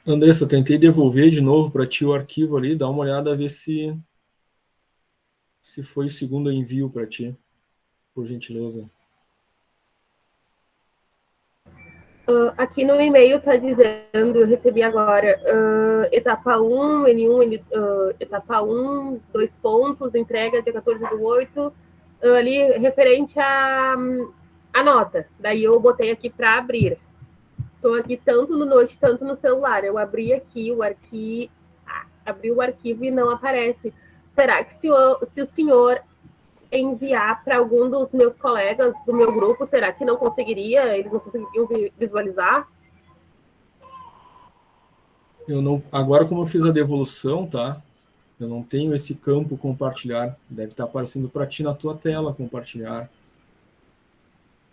Andressa, tentei devolver de novo para ti o arquivo ali, dá uma olhada, ver se foi o segundo envio para ti, por gentileza. Aqui no e-mail está dizendo, eu recebi agora, etapa 1, N1, etapa 1, 2 pontos, entrega dia 14/8, ali referente à nota. Daí eu botei aqui para abrir. Estou aqui tanto no Note, tanto no celular. Eu abri aqui o arquivo, abri o arquivo e não aparece. Será que se o senhor enviar para algum dos meus colegas do meu grupo, será que não conseguiria? Eles não conseguiriam visualizar? Eu não, agora como eu fiz a devolução, tá? Eu não tenho esse campo compartilhar. Deve estar aparecendo para ti na tua tela compartilhar.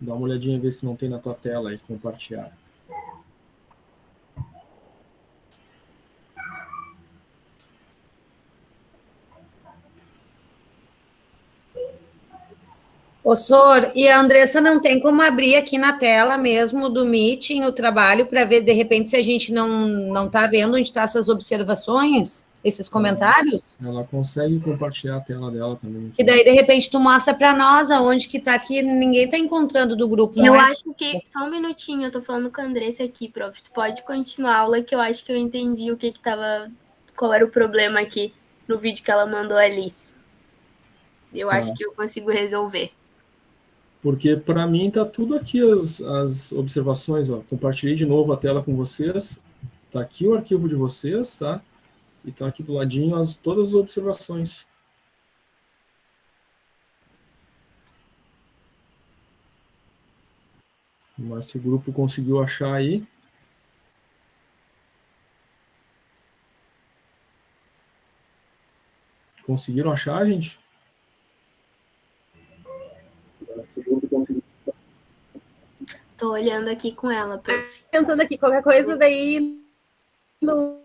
Dá uma olhadinha e vê se não tem na tua tela aí compartilhar. Ô, Sor, e a Andressa não tem como abrir aqui na tela mesmo do Meeting o trabalho para ver, de repente, se a gente não está vendo onde estão essas observações, esses comentários? Ela consegue compartilhar a tela dela também. Aqui. E daí, de repente, tu mostra para nós aonde que está aqui, ninguém está encontrando do grupo. Eu acho que... Só um minutinho, eu tô falando com a Andressa aqui, prof. Tu pode continuar a aula, que eu acho que eu entendi o que tava... Qual era o problema aqui no vídeo que ela mandou ali. Eu acho que eu consigo resolver. Porque para mim tá tudo aqui as observações, ó. Compartilhei de novo a tela com vocês. Tá aqui o arquivo de vocês, tá? E tá aqui do ladinho todas as observações. Mas se o grupo conseguiu achar aí. Conseguiram achar, gente? Tô olhando aqui com ela, prof. Tentando aqui, qualquer coisa daí no...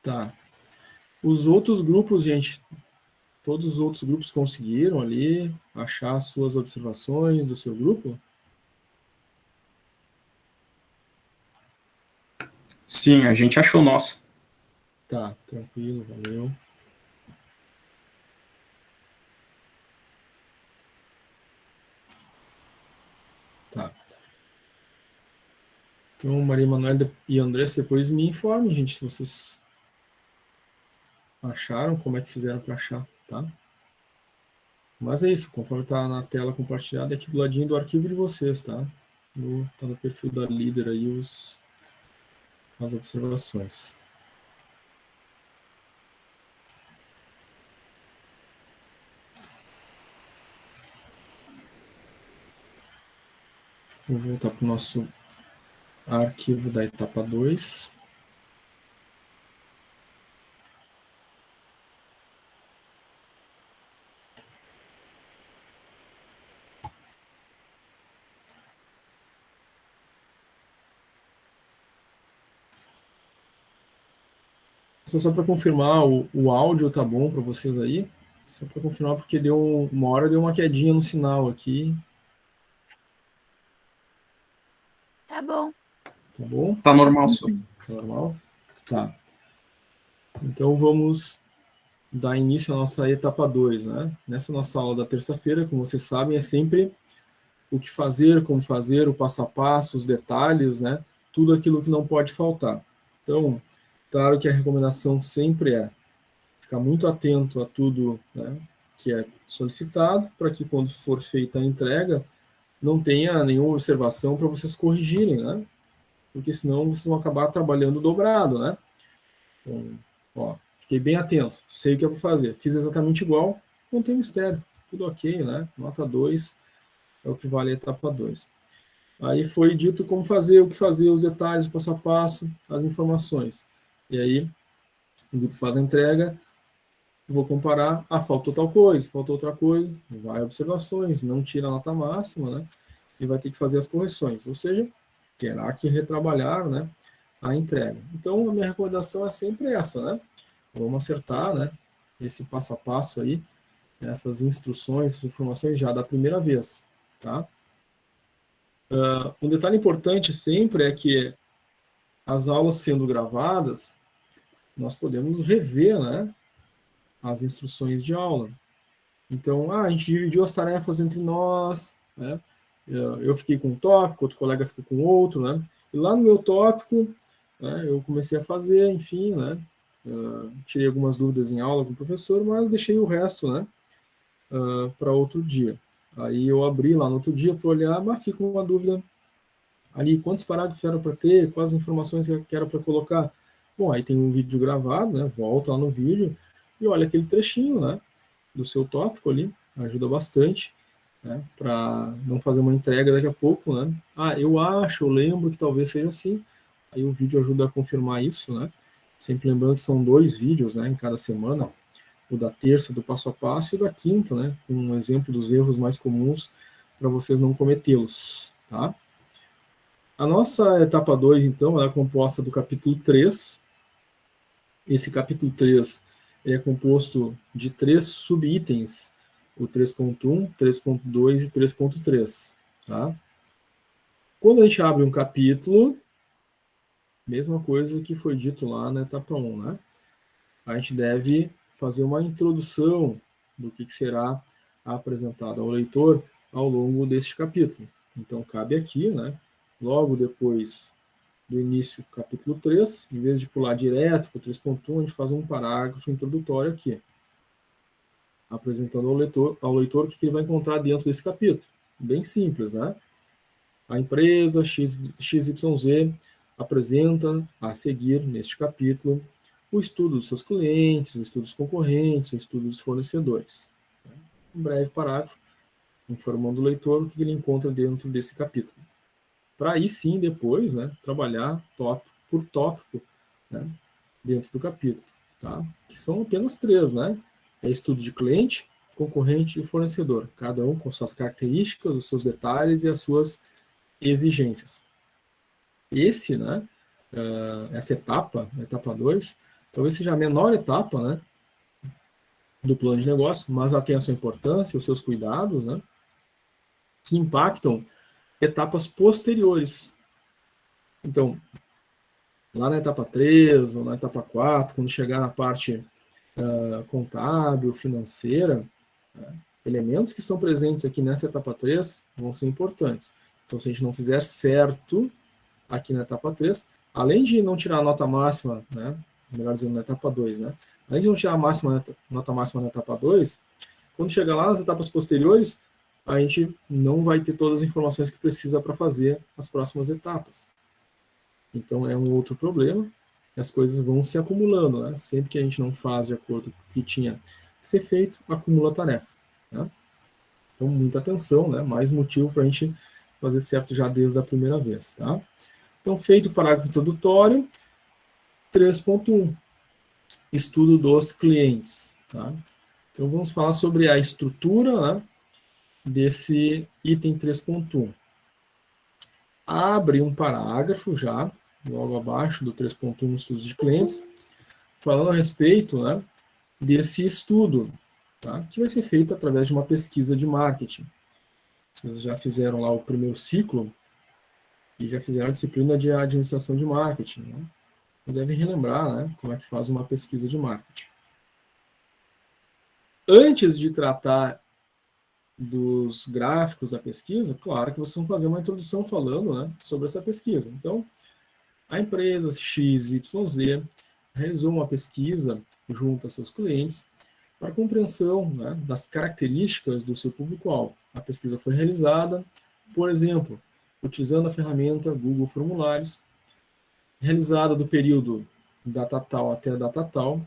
Tá. Os outros grupos, gente, todos os outros grupos conseguiram ali achar as suas observações do seu grupo? Sim, a gente achou o nosso. Tá, tranquilo, valeu. Tá. Então, Maria Emanuela e Andressa, depois me informem, gente, se vocês acharam, como é que fizeram para achar, tá? Mas é isso, conforme está na tela compartilhada, aqui do ladinho do arquivo de vocês, tá? Tá no perfil da líder aí as observações. Vou voltar para o nosso arquivo da etapa 2. Só para confirmar, o áudio tá bom para vocês aí? Só para confirmar, porque uma hora deu uma quedinha no sinal aqui. Tá bom. Tá bom? Tá normal, só. Tá normal? Tá. Então vamos dar início à nossa etapa 2, né? Nessa nossa aula da terça-feira, como vocês sabem, é sempre o que fazer, como fazer, o passo a passo, os detalhes, né? Tudo aquilo que não pode faltar. Então, claro que a recomendação sempre é ficar muito atento a tudo, né, que é solicitado, para que quando for feita a entrega, não tenha nenhuma observação para vocês corrigirem, né? Porque senão vocês vão acabar trabalhando dobrado, né? Então, ó, fiquei bem atento, sei o que é para fazer, fiz exatamente igual, não tem mistério, tudo ok, né? Nota 2 é o que vale a etapa 2. Aí foi dito como fazer, o que fazer, os detalhes, o passo a passo, as informações. E aí, o grupo faz a entrega, vou comparar, faltou tal coisa, faltou outra coisa, vai observações, não tira a nota máxima, né? E vai ter que fazer as correções, ou seja, terá que retrabalhar, né, a entrega. Então, a minha recomendação é sempre essa, né? Vamos acertar, né, esse passo a passo aí, essas instruções, essas informações já da primeira vez, tá? Um detalhe importante sempre é que as aulas sendo gravadas, nós podemos rever, né, as instruções de aula. Então, a gente dividiu as tarefas entre nós, né? Eu fiquei com um tópico, outro colega ficou com outro, né? E lá no meu tópico, né, eu comecei a fazer, enfim, né? Tirei algumas dúvidas em aula com o professor, mas deixei o resto, né, para outro dia. Aí eu abri lá no outro dia para olhar, mas fica uma dúvida ali, quantos parágrafos era para ter, quais informações que era para colocar. Bom, aí tem um vídeo gravado, né? Volta lá no vídeo e olha aquele trechinho, né, do seu tópico ali, ajuda bastante, né, para não fazer uma entrega daqui a pouco, né? Eu lembro que talvez seja assim. Aí o vídeo ajuda a confirmar isso, né? Sempre lembrando que são 2 vídeos, né, em cada semana, o da terça do passo a passo e o da quinta, né, com um exemplo dos erros mais comuns para vocês não cometê-los, tá? A nossa etapa 2, então, é composta do capítulo 3. Esse capítulo 3 é composto de 3 subitens, o 3.1, 3.2 e 3.3. Tá? Quando a gente abre um capítulo, mesma coisa que foi dito lá na etapa 1, né? A gente deve fazer uma introdução do que será apresentado ao leitor ao longo deste capítulo. Então, cabe aqui, né, logo depois do início do capítulo 3, em vez de pular direto para o 3.1, a gente faz um parágrafo introdutório aqui, apresentando ao leitor o que ele vai encontrar dentro desse capítulo. Bem simples, né? A empresa XYZ apresenta a seguir, neste capítulo, o estudo dos seus clientes, o estudo dos concorrentes, o estudo dos fornecedores. um breve parágrafo informando o leitor o que ele encontra dentro desse capítulo. Para aí sim, depois, né, trabalhar tópico por tópico, né, dentro do capítulo, tá? Que são apenas 3, né? É estudo de cliente, concorrente e fornecedor, cada um com suas características, os seus detalhes e as suas exigências. Né, essa etapa, a etapa 2, talvez seja a menor etapa, né, do plano de negócio, mas ela tem a sua importância, os seus cuidados, né, que impactam etapas posteriores. Então, lá na etapa 3 ou na etapa 4, quando chegar na parte contábil, financeira, elementos que estão presentes aqui nessa etapa 3 vão ser importantes. Então, se a gente não fizer certo aqui na etapa 3, além de não tirar a nota máxima, né, melhor dizendo, na etapa 2, né, além de não tirar a nota máxima na etapa 2, quando chegar lá nas etapas posteriores, a gente não vai ter todas as informações que precisa para fazer as próximas etapas. Então, é um outro problema, e as coisas vão se acumulando, né? Sempre que a gente não faz de acordo com o que tinha que ser feito, acumula a tarefa, né? Então, muita atenção, né? Mais motivo para a gente fazer certo já desde a primeira vez, tá? Então, feito o parágrafo introdutório, 3.1, estudo dos clientes, tá? Então, vamos falar sobre a estrutura, né, desse item 3.1. Abre um parágrafo já, logo abaixo do 3.1, estudos de clientes, falando a respeito, né, desse estudo, tá, que vai ser feito através de uma pesquisa de marketing. Vocês já fizeram lá o primeiro ciclo e já fizeram a disciplina de administração de marketing, né? Devem relembrar, né, como é que faz uma pesquisa de marketing. Antes de tratar dos gráficos da pesquisa, claro que vocês vão fazer uma introdução falando, né, sobre essa pesquisa. Então, a empresa XYZ realizou uma pesquisa junto a seus clientes para compreensão, né, das características do seu público-alvo. A pesquisa foi realizada, por exemplo, utilizando a ferramenta Google Formulários, realizada do período data tal até a data tal.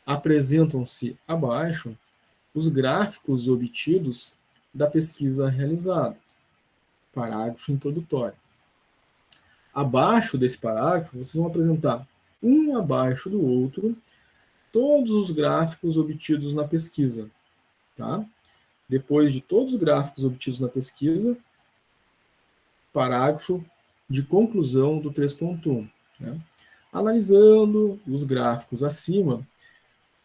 Apresentam-se abaixo os gráficos obtidos da pesquisa realizada. Parágrafo introdutório. Abaixo desse parágrafo, vocês vão apresentar, um abaixo do outro, todos os gráficos obtidos na pesquisa. Tá? Depois de todos os gráficos obtidos na pesquisa, parágrafo de conclusão do 3.1. Né? Analisando os gráficos acima,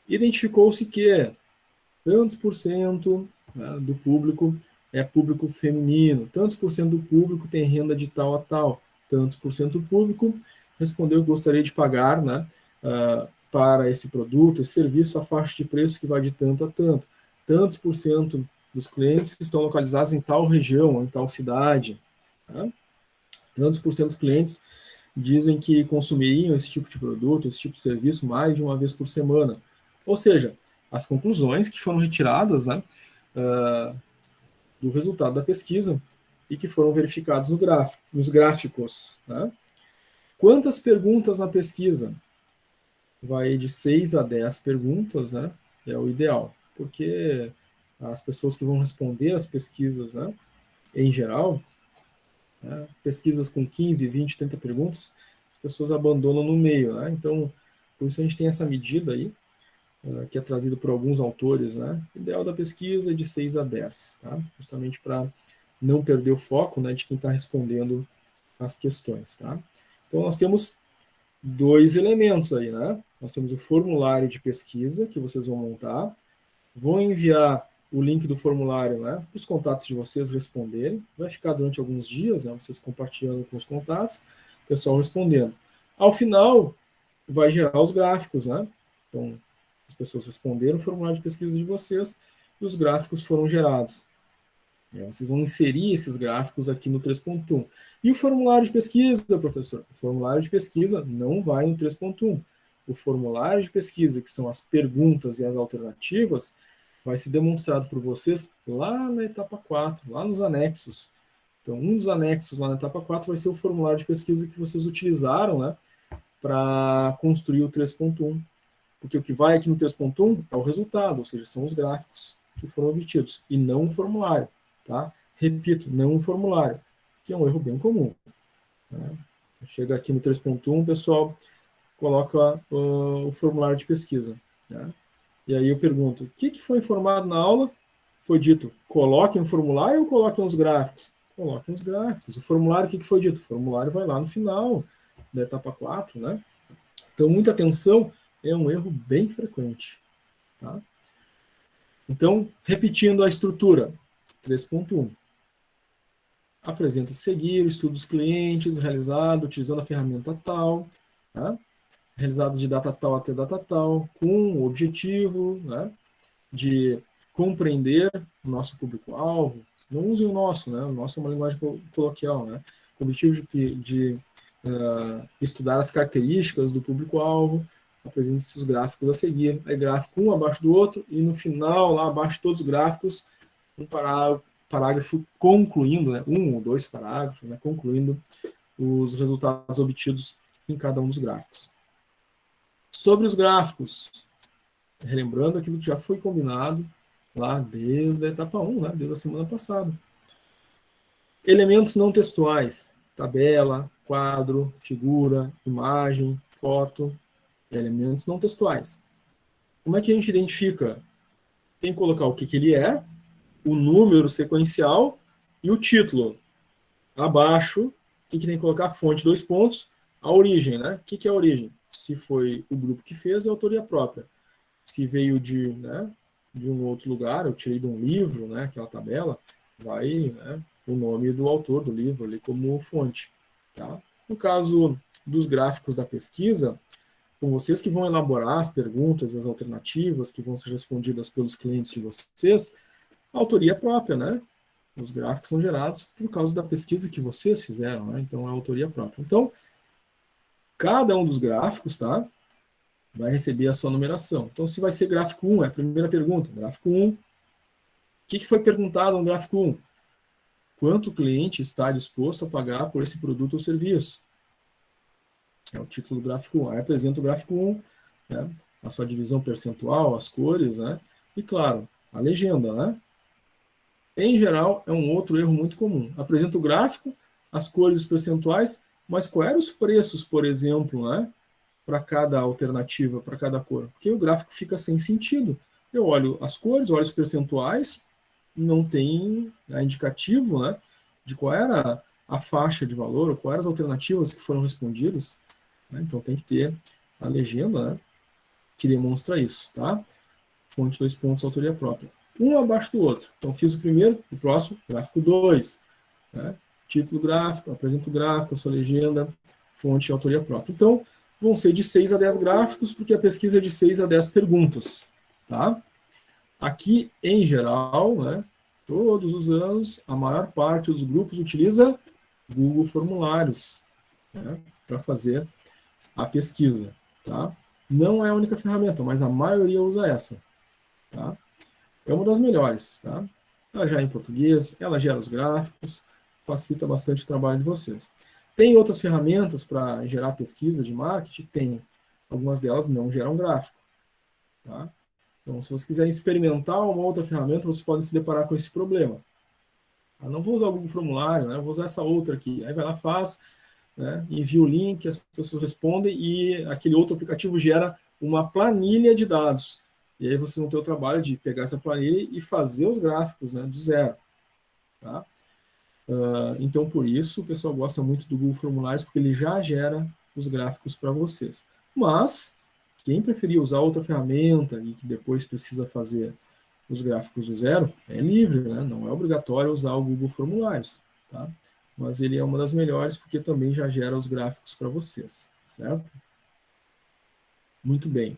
identificou-se que tantos por cento, né, do público é público feminino, tantos por cento do público tem renda de tal a tal, tantos por cento do público respondeu que gostaria de pagar, né, para esse produto, esse serviço, a faixa de preço que vai de tanto a tanto. Tantos por cento dos clientes estão localizados em tal região, em tal cidade. Tá? Tantos por cento dos clientes dizem que consumiriam esse tipo de produto, esse tipo de serviço mais de uma vez por semana. Ou seja, as conclusões que foram retiradas, né, do resultado da pesquisa e que foram verificados nos gráficos. Né? Quantas perguntas na pesquisa? Vai de 6 a 10 perguntas, né, é o ideal, porque as pessoas que vão responder as pesquisas, né, em geral, né, pesquisas com 15, 20, 30 perguntas, as pessoas abandonam no meio. Né? Então, por isso a gente tem essa medida aí, que é trazido por alguns autores, né? O ideal da pesquisa é de 6 a 10, tá? Justamente para não perder o foco, né, de quem está respondendo as questões. Tá? Então, nós temos 2 elementos aí. Né? Nós temos o formulário de pesquisa, que vocês vão montar. Vou enviar o link do formulário, né, para os contatos de vocês responderem. Vai ficar durante alguns dias, né, vocês compartilhando com os contatos, o pessoal respondendo. Ao final, vai gerar os gráficos. Né? Então, as pessoas responderam o formulário de pesquisa de vocês e os gráficos foram gerados. Vocês vão inserir esses gráficos aqui no 3.1. E o formulário de pesquisa, professor? O formulário de pesquisa não vai no 3.1. O formulário de pesquisa, que são as perguntas e as alternativas, vai ser demonstrado por vocês lá na etapa 4, lá nos anexos. Então, um dos anexos lá na etapa 4 vai ser o formulário de pesquisa que vocês utilizaram, né, para construir o 3.1. Porque o que vai aqui no 3.1 é o resultado, ou seja, são os gráficos. que foram obtidos, e não um formulário. Tá? Repito, não um formulário, que é um erro bem comum. Né? Chega aqui no 3.1, o pessoal coloca o formulário de pesquisa. Né? E aí eu pergunto, o que foi informado na aula? Foi dito, coloquem um formulário ou coloquem os gráficos? Coloquem os gráficos. O formulário, o que foi dito? O formulário vai lá no final da etapa 4, né? Então, muita atenção, é um erro bem frequente. Tá? Então, repetindo a estrutura, 3.1. Apresenta-se seguir, estudo dos clientes, realizado utilizando a ferramenta tal, tá? Realizado de data tal até data tal, com o objetivo, né, de compreender o nosso público-alvo. Não usem o nosso, né? O nosso é uma linguagem coloquial, né? Com o objetivo de estudar as características do público-alvo, apresenta-se os gráficos a seguir. Aí gráfico um abaixo do outro, e no final, lá abaixo de todos os gráficos, um parágrafo concluindo, né? Um ou dois parágrafos, né? Concluindo os resultados obtidos em cada um dos gráficos. Sobre os gráficos, relembrando aquilo que já foi combinado lá desde a etapa 1, né? Desde a semana passada. Elementos não textuais, tabela, quadro, figura, imagem, foto, elementos não textuais. Como é que a gente identifica? Tem que colocar o que ele é, o número sequencial e o título. Abaixo, o que tem que colocar? Fonte, 2 pontos, a origem, né? O que é a origem? Se foi o grupo que fez, é autoria própria. Se veio de um outro lugar, eu tirei de um livro, né? Aquela tabela, vai, né, o nome do autor do livro ali como fonte. Tá? No caso dos gráficos da pesquisa, com vocês que vão elaborar as perguntas, as alternativas que vão ser respondidas pelos clientes de vocês, a autoria própria, né? Os gráficos são gerados por causa da pesquisa que vocês fizeram, né? Então, é a autoria própria. Então, cada um dos gráficos, tá? Vai receber a sua numeração. Então, se vai ser gráfico 1, é a primeira pergunta. Gráfico 1. O que foi perguntado no gráfico 1? Quanto o cliente está disposto a pagar por esse produto ou serviço? É o título do gráfico 1. Aí apresenta o gráfico 1, né? A sua divisão percentual, as cores, né? E, claro, a legenda, né? Em geral, é um outro erro muito comum. Apresenta o gráfico, as cores e os percentuais, mas quais eram os preços, por exemplo, né, para cada alternativa, para cada cor? Porque o gráfico fica sem sentido. Eu olho as cores, olho os percentuais, não tem indicativo, né, de qual era a faixa de valor, ou quais eram as alternativas que foram respondidas. Né? Então tem que ter a legenda, né, que demonstra isso. Tá? Fonte, 2 pontos, autoria própria. Um abaixo do outro. Então, fiz o primeiro, o próximo, gráfico 2. Né? Título gráfico, apresento o gráfico, a sua legenda, fonte e autoria própria. Então, vão ser de 6 a 10 gráficos, porque a pesquisa é de 6 a 10 perguntas. Tá? Aqui, em geral, né, todos os anos, a maior parte dos grupos utiliza Google Formulários, né, para fazer a pesquisa. Tá? Não é a única ferramenta, mas a maioria usa essa. Tá? É uma das melhores, tá? Ela já é em português, ela gera os gráficos, facilita bastante o trabalho de vocês. Tem outras ferramentas para gerar pesquisa de marketing? Tem. Algumas delas não geram gráfico. Tá? Então, se vocês quiserem experimentar uma outra ferramenta, vocês podem se deparar com esse problema. Eu não vou usar o Google Formulário, né? Eu vou usar essa outra aqui. Aí vai lá, faz, né? Envia o link, as pessoas respondem e aquele outro aplicativo gera uma planilha de dados. E aí vocês vão ter o trabalho de pegar essa planilha e fazer os gráficos, né, do zero. Tá? Então, por isso, o pessoal gosta muito do Google Formulários, porque ele já gera os gráficos para vocês. Mas, quem preferir usar outra ferramenta e que depois precisa fazer os gráficos do zero, é livre, né? Não é obrigatório usar o Google Formulários. Tá? Mas ele é uma das melhores, porque também já gera os gráficos para vocês. Certo? Muito bem.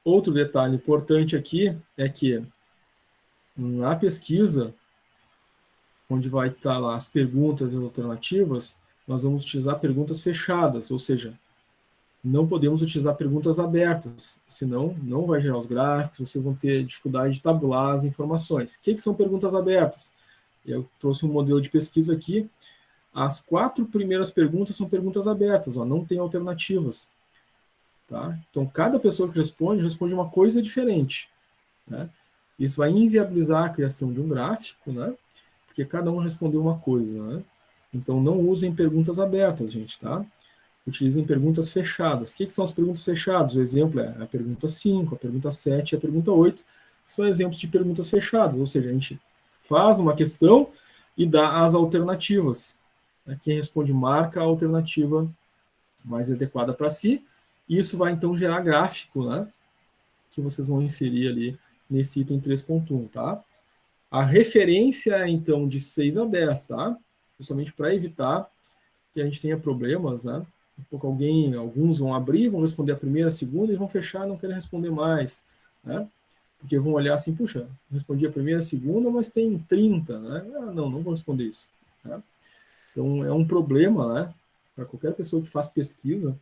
Outro detalhe importante aqui é que na pesquisa, onde vai estar lá as perguntas e as alternativas, nós vamos utilizar perguntas fechadas, ou seja, não podemos utilizar perguntas abertas, senão não vai gerar os gráficos, vocês vão ter dificuldade de tabular as informações. O que são perguntas abertas? Eu trouxe um modelo de pesquisa aqui. As 4 primeiras perguntas são perguntas abertas, ó, não tem alternativas. Tá? Então, cada pessoa que responde uma coisa diferente. Né? Isso vai inviabilizar a criação de um gráfico, né? Porque cada um respondeu uma coisa, né? Então, não usem perguntas abertas, gente, tá? Utilizem perguntas fechadas. O que são as perguntas fechadas? O exemplo é a pergunta 5, a pergunta 7 e a pergunta 8. São exemplos de perguntas fechadas, ou seja, a gente faz uma questão e dá as alternativas. Quem responde marca a alternativa mais adequada para si. E isso vai, então, gerar gráfico, né? Que vocês vão inserir ali nesse item 3.1, tá? A referência é, então, de 6 a 10, tá? Justamente para evitar que a gente tenha problemas, né? Alguns vão abrir, vão responder a primeira, a segunda e vão fechar e não querem responder mais, né? Porque vão olhar assim, puxa, respondi a primeira, a segunda, mas tem 30, né? Não vou responder isso, né? Então, é um problema, né? Para qualquer pessoa que faz pesquisa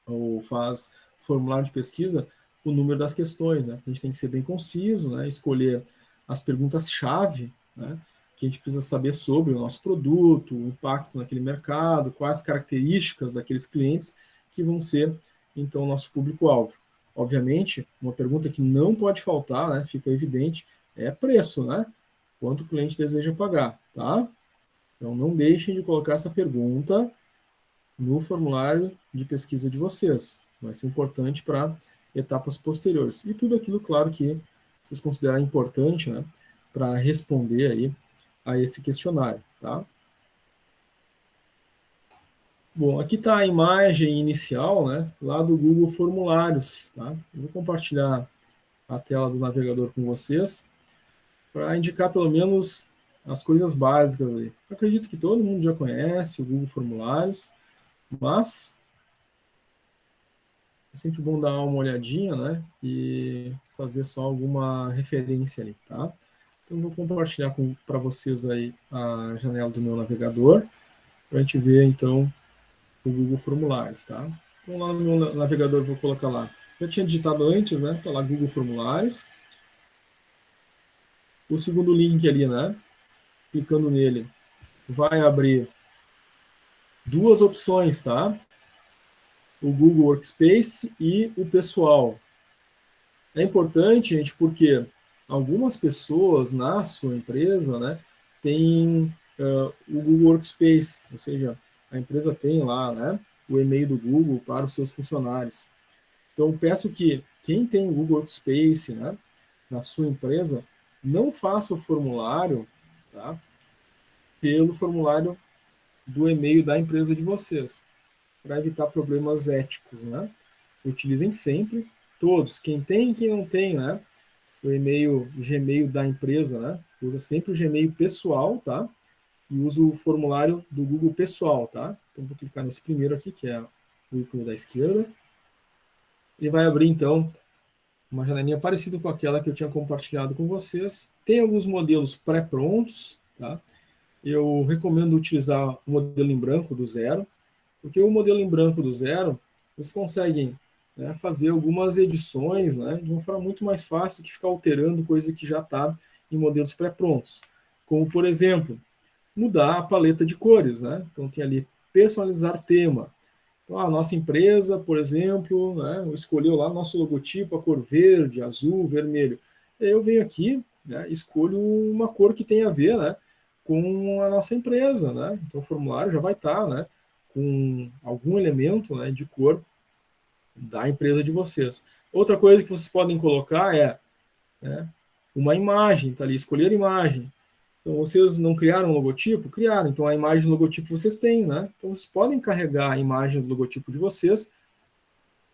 ou faz formulário de pesquisa, o número das questões, né? A gente tem que ser bem conciso, né? Escolher as perguntas-chave, né? Que a gente precisa saber sobre o nosso produto, o impacto naquele mercado, quais características daqueles clientes que vão ser, então, o nosso público-alvo. Obviamente, uma pergunta que não pode faltar, né? Fica evidente, é preço, né? Quanto o cliente deseja pagar, tá? Então, não deixem de colocar essa pergunta no formulário de pesquisa de vocês. Vai ser importante para etapas posteriores. E tudo aquilo, claro, que vocês considerarem importante, né, para responder aí a esse questionário, tá? Bom, aqui está a imagem inicial, né, lá do Google Formulários, tá? Eu vou compartilhar a tela do navegador com vocês para indicar pelo menos as coisas básicas aí. Eu acredito que todo mundo já conhece o Google Formulários, mas é sempre bom dar uma olhadinha, né, e fazer só alguma referência ali, tá? Então, vou compartilhar para vocês aí a janela do meu navegador, para a gente ver, então, o Google Formulários, tá? Então, lá no meu navegador, eu vou colocar lá. Já tinha digitado antes, né? Tá lá Google Formulários. O segundo link ali, né? Clicando nele, vai abrir duas opções, tá? O Google Workspace e o pessoal. É importante, gente, porque algumas pessoas na sua empresa, né, têm o Google Workspace, ou seja, a empresa tem lá, né, o e-mail do Google para os seus funcionários. Então, peço que quem tem o Google Workspace, né, na sua empresa, não faça o formulário, tá, pelo formulário do e-mail da empresa de vocês, para evitar problemas éticos, né? Utilizem sempre, todos, quem tem e quem não tem, né? O e-mail Gmail da empresa, né? Usa sempre o Gmail pessoal, tá? E usa o formulário do Google pessoal, tá? Então, vou clicar nesse primeiro aqui, que é o ícone da esquerda. E vai abrir, então, uma janelinha parecida com aquela que eu tinha compartilhado com vocês. Tem alguns modelos pré-prontos, tá? Eu recomendo utilizar o modelo em branco do zero, porque o modelo em branco do zero, vocês conseguem, né, fazer algumas edições, né, de uma forma muito mais fácil do que ficar alterando coisa que já está em modelos pré-prontos. Como, por exemplo, mudar a paleta de cores, né? Então, tem ali personalizar tema. Então, a nossa empresa, por exemplo, né, escolheu lá nosso logotipo, a cor verde, azul, vermelho. Eu venho aqui, né, escolho uma cor que tem a ver, né, com a nossa empresa, né? Então, o formulário já vai estar, né, com algum elemento, né, de cor da empresa de vocês. Outra coisa que vocês podem colocar é, né, uma imagem, tá ali, escolher imagem. Então, vocês não criaram um logotipo? Criaram. Então, a imagem do logotipo vocês têm, né? Então, vocês podem carregar a imagem do logotipo de vocês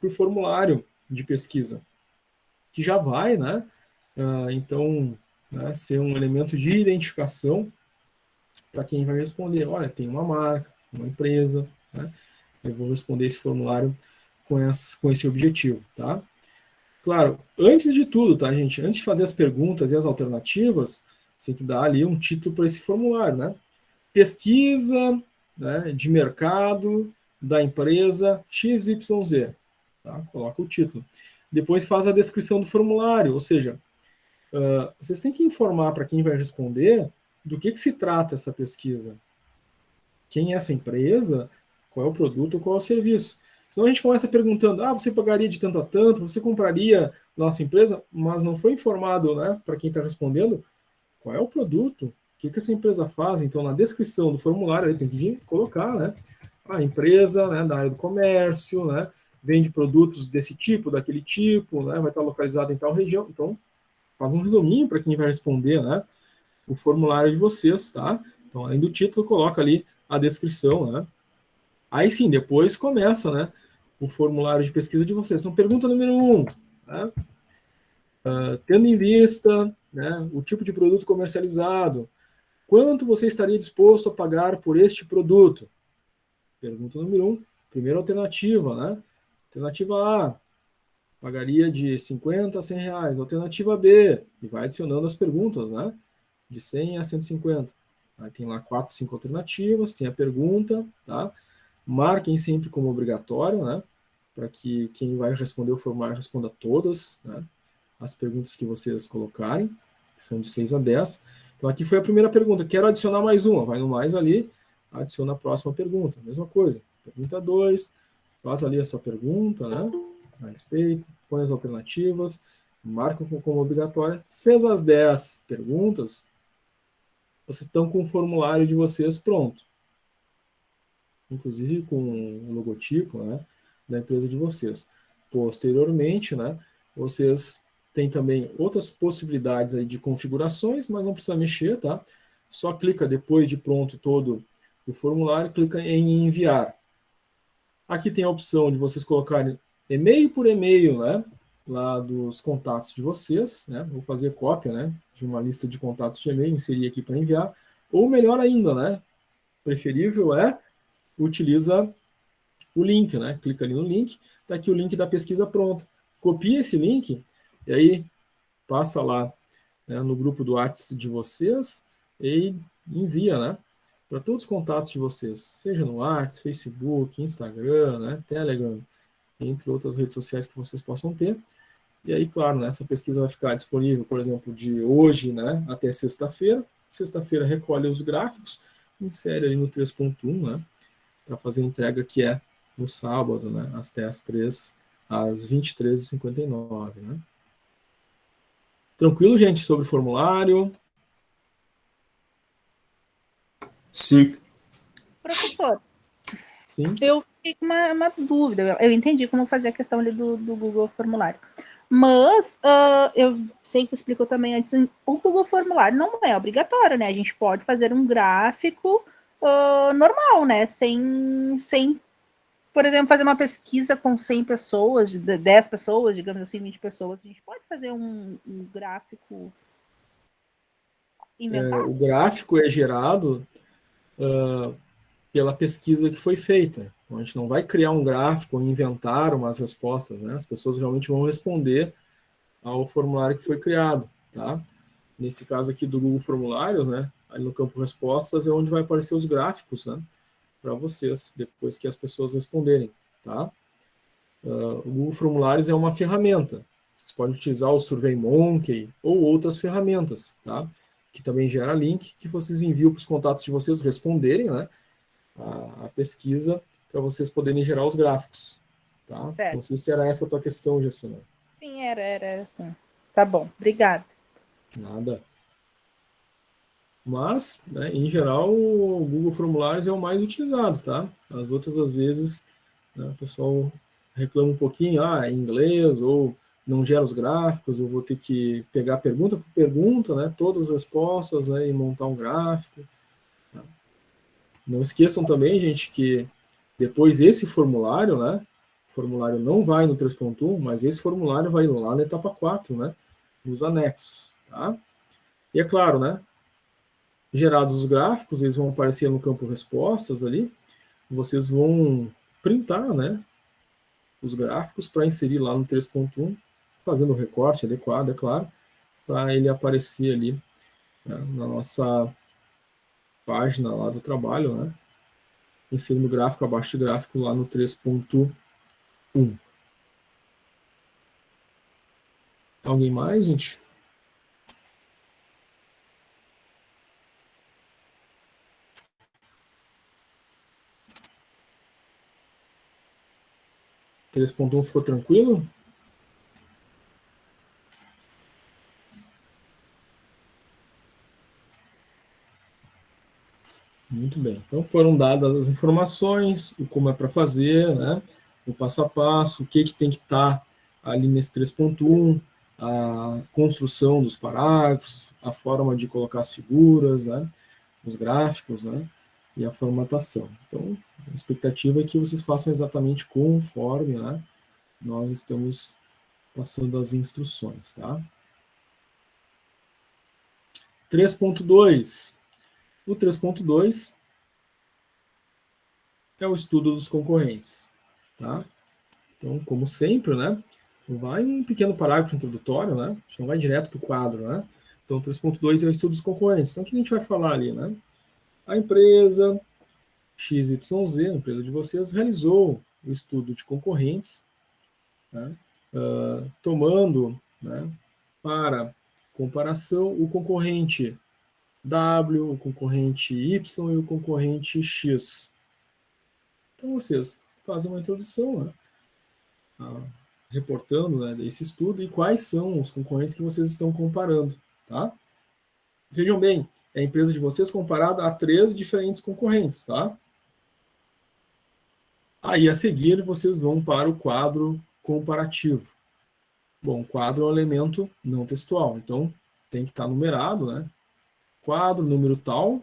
para o formulário de pesquisa, que já vai, né? Então, né, ser um elemento de identificação para quem vai responder. Olha, tem uma marca, uma empresa, né? Eu vou responder esse formulário com esse objetivo, tá? Claro, antes de tudo, tá, gente? Antes de fazer as perguntas e as alternativas, você tem que dar ali um título para esse formulário, né? Pesquisa, né, de mercado da empresa XYZ. Tá? Coloca o título. Depois faz a descrição do formulário, ou seja, vocês têm que informar para quem vai responder do que se trata essa pesquisa. Quem é essa empresa, qual é o produto, qual é o serviço. Senão a gente começa perguntando, você pagaria de tanto a tanto, você compraria nossa empresa, mas não foi informado, né, para quem está respondendo, qual é o produto, o que essa empresa faz. Então, na descrição do formulário, aí tem que vir colocar, né, a empresa, né, da área do comércio, né, vende produtos desse tipo, daquele tipo, né, vai estar localizado em tal região. Então, faz um resuminho para quem vai responder, né, o formulário de vocês, tá? Então, além do título, coloca ali a descrição, né? Aí sim, depois começa, né, o formulário de pesquisa de vocês. Então, pergunta número 1, né? Tendo em vista, né, o tipo de produto comercializado, quanto você estaria disposto a pagar por este produto? Pergunta número 1, primeira alternativa, né? Alternativa A, pagaria de 50 a 100 reais. Alternativa B, e vai adicionando as perguntas, né? De 100 a 150. Aí tem lá 4, 5 alternativas, tem a pergunta, tá? Marquem sempre como obrigatório, né? Para que quem vai responder o formulário responda todas, né, as perguntas que vocês colocarem, que são de 6 a 10. Então aqui foi a primeira pergunta. Quero adicionar mais uma. Vai no mais ali, adiciona a próxima pergunta. Mesma coisa. Pergunta 2, faz ali a sua pergunta, né? A respeito, põe as alternativas, marca como obrigatória. Fez as 10 perguntas, vocês estão com o formulário de vocês pronto. Inclusive com o logotipo, né, da empresa de vocês. Posteriormente, né, vocês têm também outras possibilidades aí de configurações, mas não precisa mexer, tá? Só clica depois de pronto todo o formulário, clica em enviar. Aqui tem a opção de vocês colocarem e-mail por e-mail, né, lá dos contatos de vocês, né? Vou fazer cópia, né, de uma lista de contatos de e-mail, inserir aqui para enviar. Ou melhor ainda, né, preferível utiliza o link, né? Clica ali no link, tá aqui o link da pesquisa pronta. Copia esse link e aí passa lá, né, no grupo do WhatsApp de vocês e envia, né, para todos os contatos de vocês, seja no WhatsApp, Facebook, Instagram, né, Telegram, entre outras redes sociais que vocês possam ter. E aí, claro, né, essa pesquisa vai ficar disponível, por exemplo, de hoje, né, até sexta-feira. Sexta-feira recolhe os gráficos, insere ali no 3.1, né, para fazer a entrega que é no sábado, né, até às 23h59, né. Tranquilo, gente, sobre o formulário? Sim. Professor, Sim. eu fiquei com uma dúvida. Eu entendi como fazer a questão ali do Google Formulário. Mas eu sei que tu explicou também antes, o Google Formulário não é obrigatório, né? A gente pode fazer um gráfico normal, né? Sem, por exemplo, fazer uma pesquisa com 100 pessoas, 10 pessoas, digamos assim, 20 pessoas. A gente pode fazer um gráfico inventado? O gráfico é gerado pela pesquisa que foi feita. Então, a gente não vai criar um gráfico ou inventar umas respostas, né? As pessoas realmente vão responder ao formulário que foi criado, tá? Nesse caso aqui do Google Formulários, né? Ali no campo respostas é onde vai aparecer os gráficos, né? Para vocês, depois que as pessoas responderem, tá? O Google Formulários é uma ferramenta. Vocês podem utilizar o SurveyMonkey ou outras ferramentas, tá? Que também gera link que vocês enviam para os contatos de vocês responderem, né? A pesquisa para vocês poderem gerar os gráficos, tá? Certo. Não sei se era essa a tua questão, Jessina. Sim, era assim. Tá bom, obrigada. Nada. Mas, né, em geral, o Google Formulários é o mais utilizado, tá? As outras, às vezes, né, o pessoal reclama um pouquinho, em inglês, ou não gera os gráficos, eu vou ter que pegar pergunta por pergunta, né, todas as respostas, né, e montar um gráfico. Tá? Não esqueçam também, gente, que depois esse formulário, né, o formulário não vai no 3.1, mas esse formulário vai lá na etapa 4, né, nos anexos, tá? E é claro, né, gerados os gráficos, eles vão aparecer no campo respostas ali, vocês vão printar, né, os gráficos para inserir lá no 3.1, fazendo o recorte adequado, é claro, para ele aparecer ali, né, na nossa página lá do trabalho, né, inserindo o gráfico abaixo de gráfico lá no 3.1. Alguém mais, gente? 3.1 ficou tranquilo? Muito bem. Então foram dadas as informações, o como é para fazer, né? O passo a passo, o que tem que estar ali nesse 3.1, a construção dos parágrafos, a forma de colocar as figuras, né? Os gráficos, né? E a formatação. Então, a expectativa é que vocês façam exatamente conforme, né? Nós estamos passando as instruções, tá? 3.2. O 3.2 é o estudo dos concorrentes, tá? Então, como sempre, né? Vai um pequeno parágrafo introdutório, né? A gente não vai direto para o quadro, né? Então, 3.2 é o estudo dos concorrentes. Então, o que a gente vai falar ali, né? A empresa XYZ, a empresa de vocês, realizou o estudo de concorrentes, né? Tomando, né, para comparação o concorrente W, o concorrente Y e o concorrente X. Então, vocês fazem uma introdução, né, reportando, né, esse estudo e quais são os concorrentes que vocês estão comparando, tá? Vejam bem, é a empresa de vocês comparada a 3 diferentes concorrentes, tá? Aí, a seguir, vocês vão para o quadro comparativo. Bom, quadro é um elemento não textual, então tem que estar numerado, né? Quadro, número tal,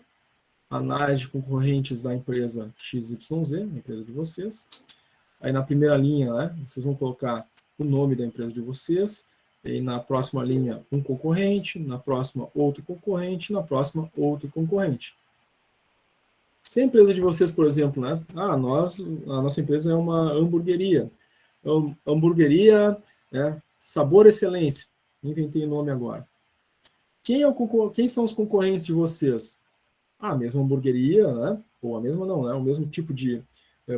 análise de concorrentes da empresa XYZ, a empresa de vocês. Aí na primeira linha, né, vocês vão colocar o nome da empresa de vocês, e na próxima linha um concorrente, na próxima outro concorrente, na próxima outro concorrente. Se a empresa de vocês, por exemplo, né, a nossa empresa é uma hamburgueria. Hamburgueria, né, Sabor Excelência, inventei o nome agora. Quem são os concorrentes de vocês? A mesma hamburgueria, né? Ou a mesma não, né? O mesmo tipo de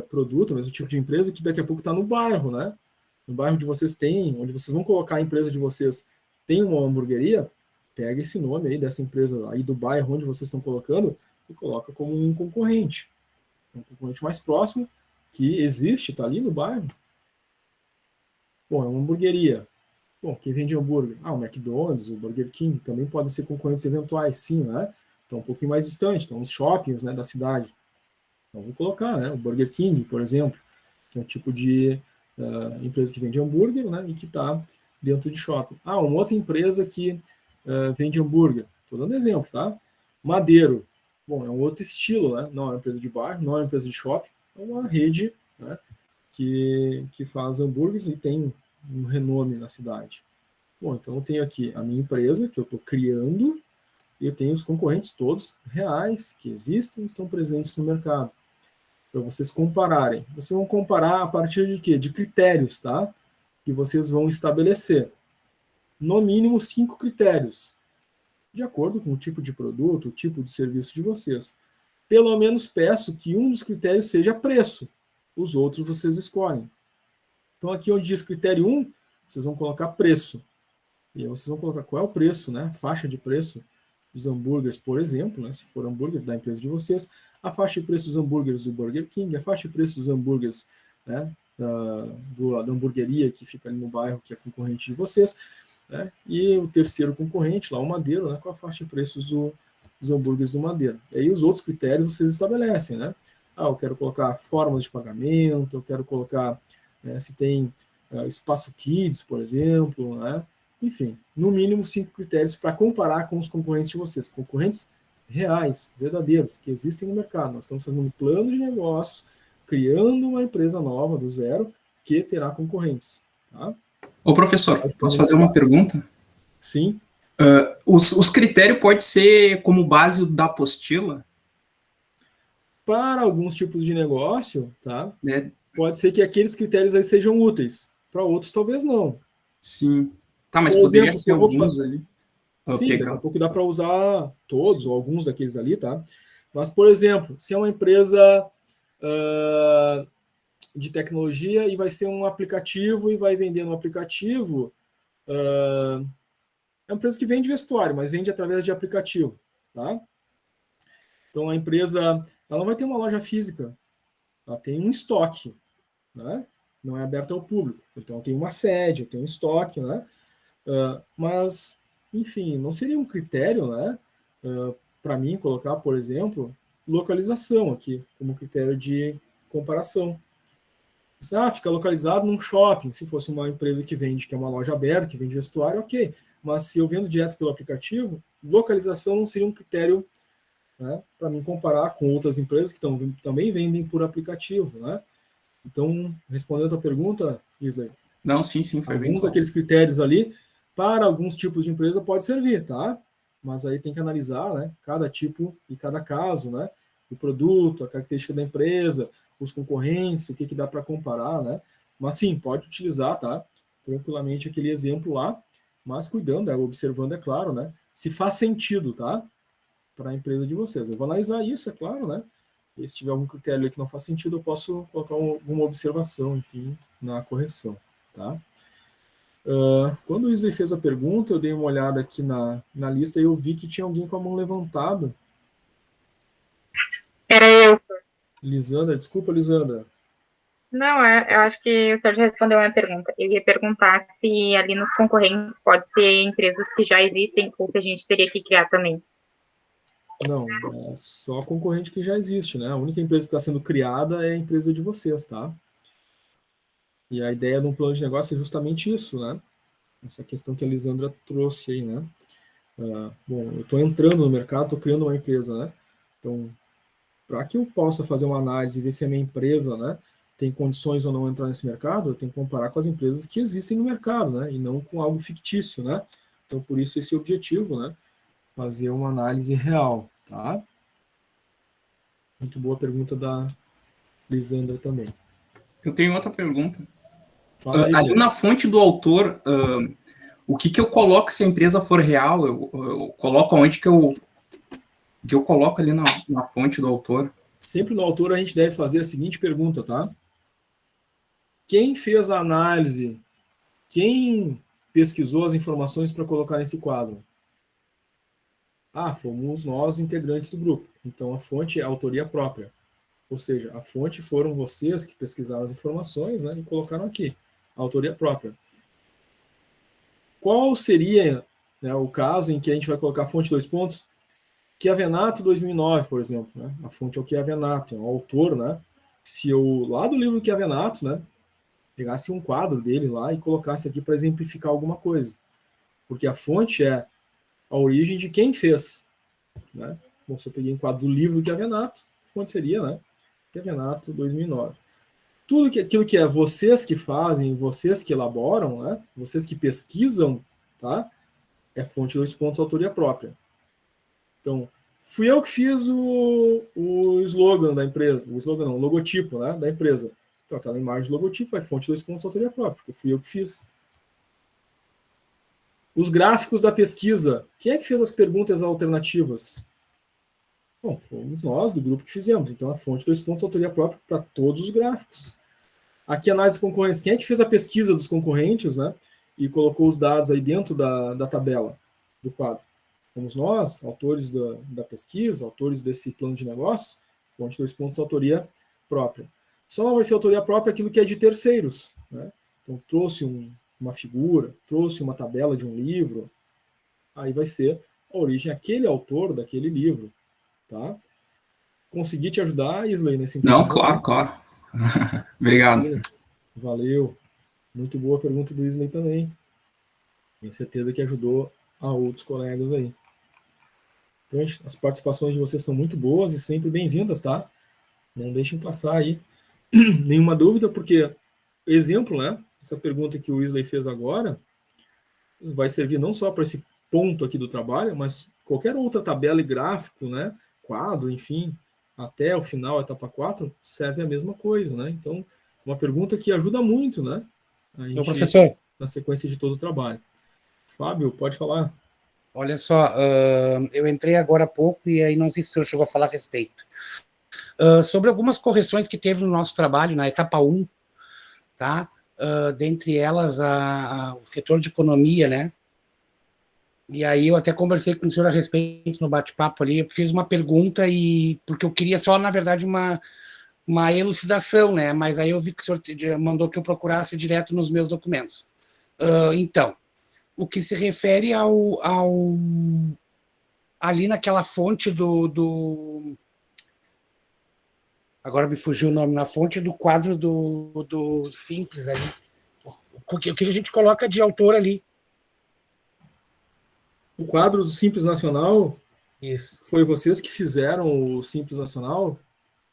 produto, o mesmo tipo de empresa que daqui a pouco está no bairro, né? No bairro de vocês onde vocês vão colocar a empresa de vocês, tem uma hamburgueria, pega esse nome aí dessa empresa aí do bairro onde vocês estão colocando e coloca como um concorrente mais próximo que existe, está ali no bairro. Bom, é uma hamburgueria. Bom, quem vende hambúrguer? O McDonald's, o Burger King, também podem ser concorrentes eventuais, sim, né? Estão um pouquinho mais distante, estão nos shoppings, né, da cidade. Então, vou colocar, né, o Burger King, por exemplo, que é um tipo de empresa que vende hambúrguer, né, e que está dentro de shopping. Uma outra empresa que vende hambúrguer. Estou dando exemplo, tá? Madeiro. Bom, é um outro estilo, né? Não é uma empresa de bairro, não é uma empresa de shopping, é uma rede, né, que faz hambúrgueres e tem um renome na cidade. Bom, então eu tenho aqui a minha empresa, que eu estou criando, e eu tenho os concorrentes todos reais, que existem e estão presentes no mercado. Para vocês compararem. Vocês vão comparar a partir de quê? De critérios, tá? Que vocês vão estabelecer. No mínimo 5 critérios. De acordo com o tipo de produto, o tipo de serviço de vocês. Pelo menos peço que um dos critérios seja preço. Os outros vocês escolhem. Então, aqui onde diz critério 1, vocês vão colocar preço. E aí vocês vão colocar qual é o preço, né? Faixa de preço dos hambúrgueres, por exemplo, né? Se for hambúrguer da empresa de vocês, a faixa de preço dos hambúrgueres do Burger King, a faixa de preço dos hambúrgueres, né, da hamburgueria que fica ali no bairro, que é concorrente de vocês, né? E o terceiro concorrente, lá o Madeiro, né, com a faixa de preços dos hambúrgueres do Madeiro. E aí os outros critérios vocês estabelecem, né? Eu quero colocar formas de pagamento, eu quero colocar se tem espaço kids, por exemplo, né? Enfim, no mínimo 5 critérios para comparar com os concorrentes de vocês. Concorrentes reais, verdadeiros, que existem no mercado. Nós estamos fazendo um plano de negócios, criando uma empresa nova do zero que terá concorrentes. Tá? Ô, professor, posso fazer uma pergunta? Sim. Os critérios podem ser como base da apostila? Para alguns tipos de negócio, tá? Né? Pode ser que aqueles critérios aí sejam úteis. Para outros, talvez não. Sim. Tá, mas por poderia exemplo, ser alguns ali. Sim, daqui a pouco dá para usar todos ou alguns daqueles ali, tá? Mas, por exemplo, se é uma empresa de tecnologia e vai ser um aplicativo e vai vender no aplicativo, é uma empresa que vende vestuário, mas vende através de aplicativo, tá? Então, a empresa, ela não vai ter uma loja física, ela tem um estoque, né? não é aberta ao público. Então, eu tenho uma sede, eu tenho um estoque, né? Mas, enfim, não seria um critério, né? Para mim, colocar, por exemplo, localização aqui, como critério de comparação. Fica localizado num shopping. Se fosse uma empresa que vende, que é uma loja aberta, que vende vestuário, ok. Mas se eu vendo direto pelo aplicativo, localização não seria um critério, né, para mim comparar com outras empresas que também vendem por aplicativo, né? Então, respondendo a tua pergunta, Isley, Não, sim, foi bem alguns claro. daqueles critérios ali, para alguns tipos de empresa pode servir, tá? Mas aí tem que analisar, né, cada tipo e cada caso, né? O produto, a característica da empresa, os concorrentes, o que dá para comparar, né? Mas sim, pode utilizar, tá? Tranquilamente aquele exemplo lá, mas cuidando, observando, é claro, né? Se faz sentido, tá? Para a empresa de vocês. Eu vou analisar isso, é claro, né? E se tiver algum critério ali que não faz sentido, eu posso colocar alguma observação, enfim, na correção, tá? Quando o Isley fez a pergunta, eu dei uma olhada aqui na lista e eu vi que tinha alguém com a mão levantada. Era eu. Lisandra, desculpa, Lisandra. Não, eu acho que o senhor já respondeu a minha pergunta. Eu ia perguntar se ali nos concorrentes pode ser empresas que já existem ou se a gente teria que criar também. Não, é só concorrente que já existe, né? A única empresa que está sendo criada é a empresa de vocês, tá? E a ideia de um plano de negócio é justamente isso, né? Essa questão que a Lisandra trouxe aí, né? Bom, eu estou entrando no mercado, estou criando uma empresa, né? Então, para que eu possa fazer uma análise e ver se a minha empresa, né, tem condições ou não entrar nesse mercado, eu tenho que comparar com as empresas que existem no mercado, né? E não com algo fictício, né? Então, por isso esse objetivo, né? Fazer uma análise real, tá? Muito boa pergunta da Lisandra também. Eu tenho outra pergunta. Aí, ali na fonte do autor, o que eu coloco se a empresa for real? Eu coloco onde que eu coloco ali na fonte do autor? Sempre no autor a gente deve fazer a seguinte pergunta, tá? Quem fez a análise? Quem pesquisou as informações para colocar nesse quadro? Fomos nós, integrantes do grupo. Então, a fonte é a autoria própria. Ou seja, a fonte foram vocês que pesquisaram as informações, né, e colocaram aqui. A autoria própria. Qual seria, né, o caso em que a gente vai colocar a fonte 2 pontos? Chiavenato 2009, por exemplo. Né? A fonte é o Chiavenato, é o autor. Né? Se eu, lá do livro Chiavenato, né, pegasse um quadro dele lá e colocasse aqui para exemplificar alguma coisa. Porque a fonte é a origem de quem fez. Né? Bom, se eu peguei um quadro do livro Chiavenato, a fonte seria, né, Chiavenato 2009. Tudo aquilo que é vocês que fazem, vocês que elaboram, né, vocês que pesquisam, tá, é fonte 2 pontos, autoria própria. Então, fui eu que fiz o slogan da empresa, o slogan não, o logotipo, né, da empresa. Então, aquela imagem de logotipo é fonte 2 pontos, autoria própria, porque fui eu que fiz. Os gráficos da pesquisa. Quem é que fez as perguntas alternativas? Bom, fomos nós, do grupo, que fizemos. Então, a fonte 2 pontos, autoria própria para todos os gráficos. Aqui, análise de concorrência. Quem é que fez a pesquisa dos concorrentes, né? E colocou os dados aí dentro da tabela do quadro? Fomos nós, autores da pesquisa, autores desse plano de negócios. Fonte 2 pontos, autoria própria. Só não vai ser autoria própria aquilo que é de terceiros, né? Então, trouxe uma figura, trouxe uma tabela de um livro, aí vai ser a origem, aquele autor daquele livro, tá? Consegui te ajudar, Isley, nesse Não, claro. Obrigado. Valeu. Muito boa pergunta do Isley também. Tenho certeza que ajudou a outros colegas aí. Então, as participações de vocês são muito boas e sempre bem-vindas, tá? Não deixem passar aí nenhuma dúvida, porque exemplo, né? Essa pergunta que o Isley fez agora vai servir não só para esse ponto aqui do trabalho, mas qualquer outra tabela e gráfico, né, quadro, enfim, até o final, a etapa 4, serve a mesma coisa, né? Então, uma pergunta que ajuda muito, né? A gente, professor, na sequência de todo o trabalho. Fábio, pode falar. Olha só, eu entrei agora há pouco e aí não sei se o senhor chegou a falar a respeito. Sobre algumas correções que teve no nosso trabalho, na etapa 1, tá? Dentre elas o setor de economia, né? E aí eu até conversei com o senhor a respeito no bate-papo ali, eu fiz uma pergunta porque eu queria só, na verdade, uma elucidação, né? Mas aí eu vi que o senhor mandou que eu procurasse direto nos meus documentos. Então, o que se refere ali naquela fonte agora me fugiu o nome, na fonte do quadro do Simples ali. O que a gente coloca de autor ali? O quadro do Simples Nacional, Isso. foi vocês que fizeram o Simples Nacional?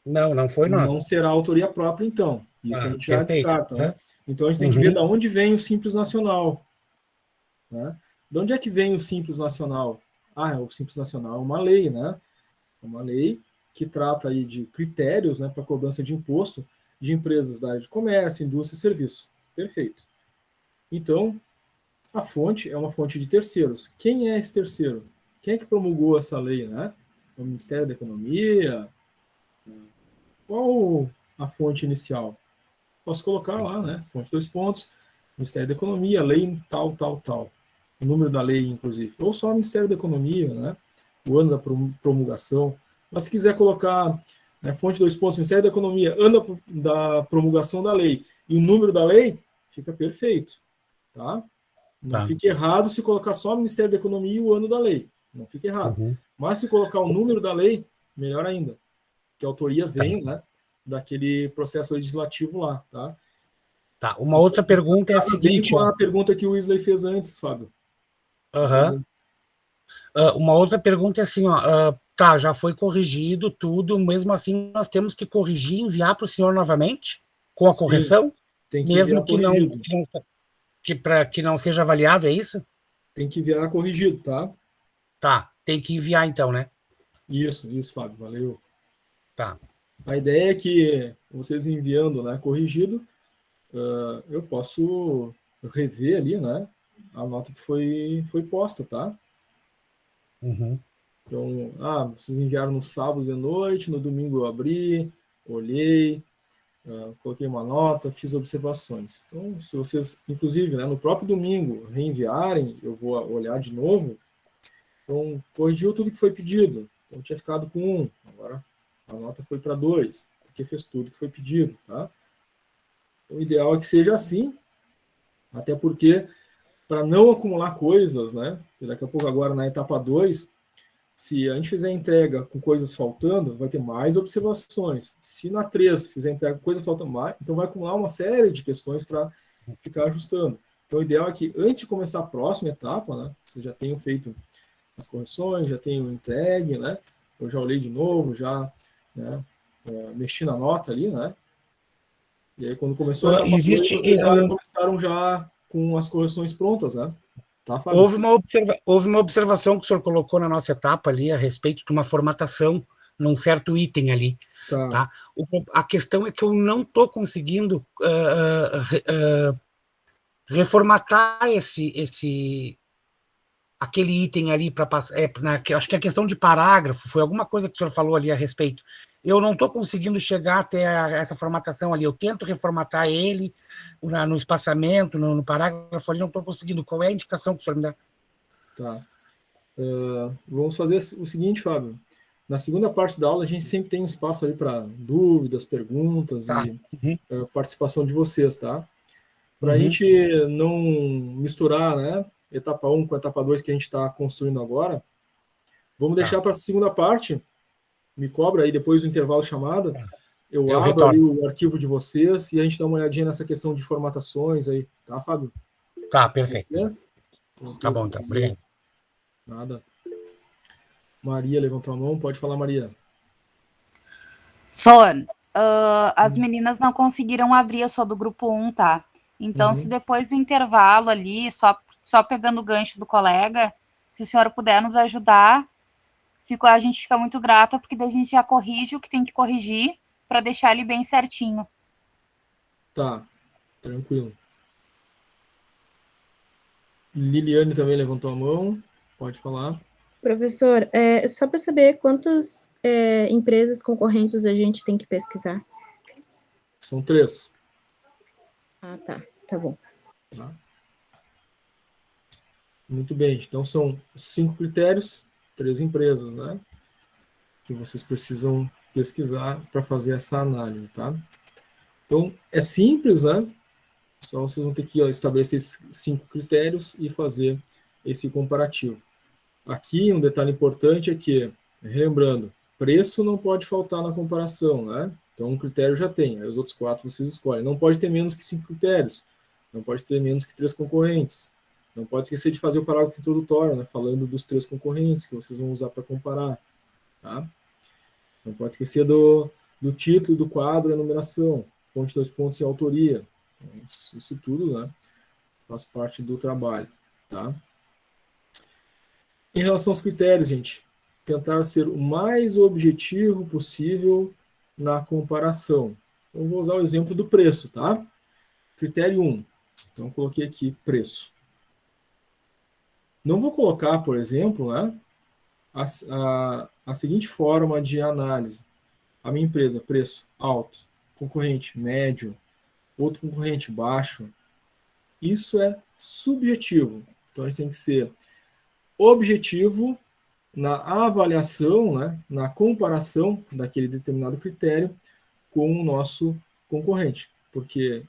Não foi nós. Não será autoria própria, então. Isso a gente já perfeito. descarta, né? Então a gente tem que ver de onde vem o Simples Nacional. Né? De onde é que vem o Simples Nacional? O Simples Nacional é uma lei, né? É uma lei que trata aí de critérios, né, para cobrança de imposto de empresas da área de comércio, indústria e serviço. Perfeito. Então, a fonte é uma fonte de terceiros. Quem é esse terceiro? Quem é que promulgou essa lei, né? O Ministério da Economia? Qual a fonte inicial? Posso colocar lá, né? Fonte 2 pontos, Ministério da Economia, lei tal, tal, tal. O número da lei, inclusive. Ou só o Ministério da Economia, né? O ano da promulgação. Mas se quiser colocar, né, fonte 2 pontos, Ministério da Economia, ano da promulgação da lei e o número da lei, fica perfeito. Tá? Não fica errado se colocar só o Ministério da Economia e o ano da lei. Não fica errado. Mas se colocar o número da lei, melhor ainda. Que a autoria vem, né, daquele processo legislativo lá. Tá? Uma outra pergunta é a seguinte... Com a pergunta que o Wesley fez antes, Fábio. Uma outra pergunta é assim, já foi corrigido tudo, mesmo assim nós temos que corrigir e enviar para o senhor novamente, com a correção? Tem que mesmo que não seja avaliado, é isso? Tem que enviar corrigido, tá? Tá, tem que enviar então, né? Isso, Fábio, valeu. Tá. A ideia é que vocês enviando, né, corrigido, eu posso rever ali, né, a nota que foi posta, tá? Então, vocês enviaram no sábado de noite, no domingo eu abri, olhei, coloquei uma nota, fiz observações. Então, se vocês, inclusive, né, no próprio domingo, reenviarem, eu vou olhar de novo. Então, corrigiu tudo que foi pedido. Então, tinha ficado com 1, agora a nota foi para 2, porque fez tudo que foi pedido, tá? O ideal é que seja assim, até porque, para não acumular coisas, né, daqui a pouco agora na etapa 2, se a gente fizer a entrega com coisas faltando, vai ter mais observações. Se na 3 fizer a entrega com coisas faltando mais, então vai acumular uma série de questões para ficar ajustando. Então o ideal é que antes de começar a próxima etapa, né, vocês já tenham feito as correções, já tenham entregue, né, eu já olhei de novo, já, né, mexi na nota ali, né, e aí quando começou a etapa 2, vocês já começaram já com as correções prontas, né. Tá, houve uma observação que o senhor colocou na nossa etapa ali a respeito de uma formatação num certo item ali. Tá? A questão é que eu não estou conseguindo reformatar aquele item ali para passar. Acho que a questão de parágrafo foi alguma coisa que o senhor falou ali a respeito. Eu não estou conseguindo chegar até essa formatação ali. Eu tento reformatar ele no espaçamento, no parágrafo ali, não estou conseguindo. Qual é a indicação que o senhor me dá? Tá. Vamos fazer o seguinte, Fábio. Na segunda parte da aula, a gente sempre tem um espaço ali para dúvidas, perguntas e participação de vocês, tá? Para a gente não misturar, né, etapa 1 com etapa 2 que a gente está construindo agora, vamos deixar para a segunda parte. Me cobra aí depois do intervalo chamada, eu abro ali o arquivo de vocês e a gente dá uma olhadinha nessa questão de formatações aí, tá, Fábio? Tá, perfeito. Tá bom, então. Obrigado. Nada. Maria levantou a mão, pode falar, Maria. Sor, as meninas não conseguiram abrir, eu sou do grupo 1, tá? Então, se depois do intervalo ali, só pegando o gancho do colega, se o senhor puder nos ajudar, a gente fica muito grata, porque daí a gente já corrige o que tem que corrigir para deixar ele bem certinho. Tá, tranquilo. Liliane também levantou a mão, pode falar. Professor, só para saber quantas empresas concorrentes a gente tem que pesquisar? São 3. Ah, tá bom. Tá. Muito bem, então são 5 critérios, 3 empresas, né, que vocês precisam pesquisar para fazer essa análise, tá? Então, é simples, né? Só vocês vão ter que estabelecer esses 5 critérios e fazer esse comparativo. Aqui, um detalhe importante é que, relembrando, preço não pode faltar na comparação, né? Então, um critério já tem, aí os outros 4 vocês escolhem. Não pode ter menos que 5 critérios, não pode ter menos que 3 concorrentes. Não pode esquecer de fazer o parágrafo introdutório, né? Falando dos 3 concorrentes que vocês vão usar para comparar, tá? Não pode esquecer do título, do quadro, a numeração, fonte 2 pontos e autoria. Então, isso tudo, né, faz parte do trabalho, tá? Em relação aos critérios, gente, tentar ser o mais objetivo possível na comparação. Então, vou usar o exemplo do preço, tá? Critério 1. Então, coloquei aqui preço. Não vou colocar, por exemplo, né, a seguinte forma de análise. A minha empresa, preço alto, concorrente médio, outro concorrente baixo. Isso é subjetivo. Então, a gente tem que ser objetivo na avaliação, né, na comparação daquele determinado critério com o nosso concorrente. Porque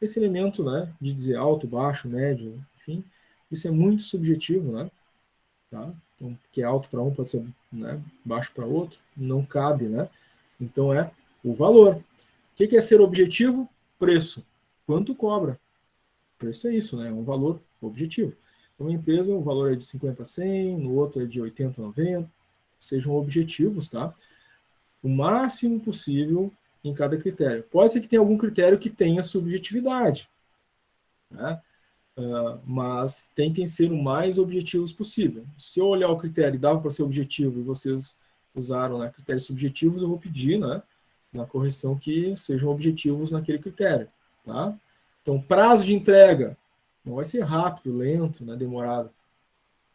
esse elemento, né, de dizer alto, baixo, médio, enfim, isso é muito subjetivo, né? Tá? Então, que é alto para um pode ser, né, baixo para outro, não cabe, né? Então é o valor. O que é ser objetivo? Preço. Quanto cobra? Preço é isso, né? É um valor objetivo. Uma empresa, o valor é de 50 a 100, no outro é de 80 a 90. Sejam objetivos, tá? O máximo possível em cada critério. Pode ser que tenha algum critério que tenha subjetividade, né? Mas tentem ser o mais objetivos possível. Se eu olhar o critério e dava para ser objetivo e vocês usaram, né, critérios subjetivos, eu vou pedir, né, na correção que sejam objetivos naquele critério, tá? Então, prazo de entrega não vai ser rápido, lento, né, demorado.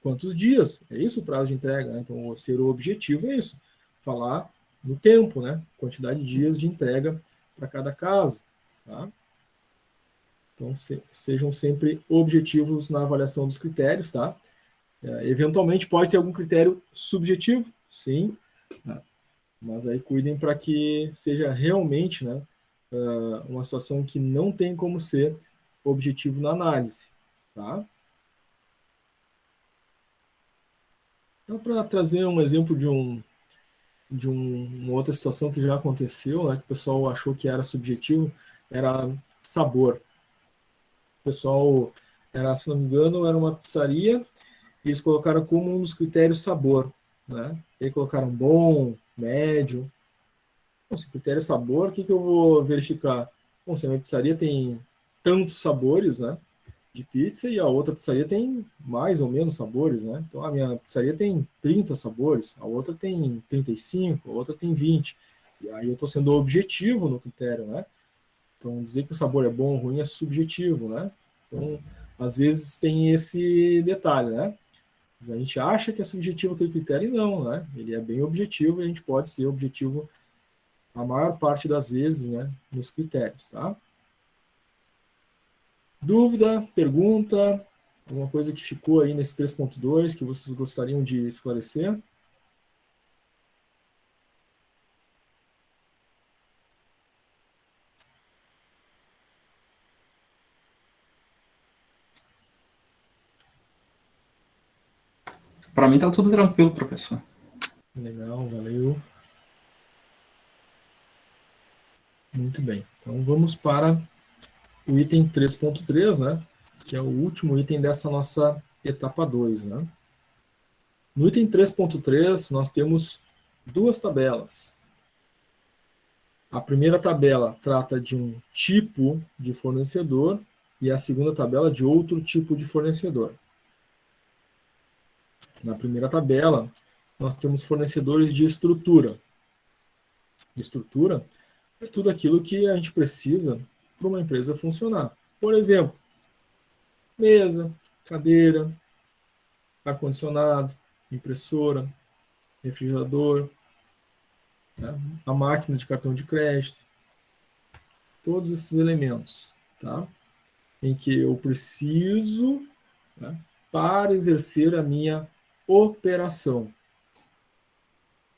Quantos dias? É isso o prazo de entrega, né? Então, ser o objetivo é isso. Falar no tempo, né? Quantidade de dias de entrega para cada caso, tá? Então, sejam sempre objetivos na avaliação dos critérios, tá? Eventualmente, pode ter algum critério subjetivo, sim, né? Mas aí cuidem para que seja realmente, né, uma situação que não tem como ser objetivo na análise, tá? Então, para trazer um exemplo de uma outra situação que já aconteceu, né, que o pessoal achou que era subjetivo, era sabor. O pessoal, se não me engano, era uma pizzaria, e eles colocaram como um dos critérios sabor, né? E aí colocaram bom, médio. Bom, se o critério é sabor, o que eu vou verificar? Bom, se a minha pizzaria tem tantos sabores, né, de pizza, e a outra pizzaria tem mais ou menos sabores, né? Então, a minha pizzaria tem 30 sabores, a outra tem 35, a outra tem 20. E aí eu estou sendo objetivo no critério, né? Então, dizer que o sabor é bom ou ruim é subjetivo, né? Então, às vezes tem esse detalhe, né? A gente acha que é subjetivo aquele critério e não, né? Ele é bem objetivo e a gente pode ser objetivo a maior parte das vezes, né, nos critérios, tá? Dúvida, pergunta, alguma coisa que ficou aí nesse 3.2 que vocês gostariam de esclarecer? Para mim tá tudo tranquilo, professor. Legal, valeu. Muito bem. Então vamos para o item 3.3, né? Que é o último item dessa nossa etapa 2, né? No item 3.3 nós temos 2 tabelas. A primeira tabela trata de um tipo de fornecedor e a segunda tabela de outro tipo de fornecedor. Na primeira tabela, nós temos fornecedores de estrutura. Estrutura é tudo aquilo que a gente precisa para uma empresa funcionar. Por exemplo, mesa, cadeira, ar-condicionado, impressora, refrigerador, né, a máquina de cartão de crédito, todos esses elementos, tá? Em que eu preciso, né, para exercer a minha operação.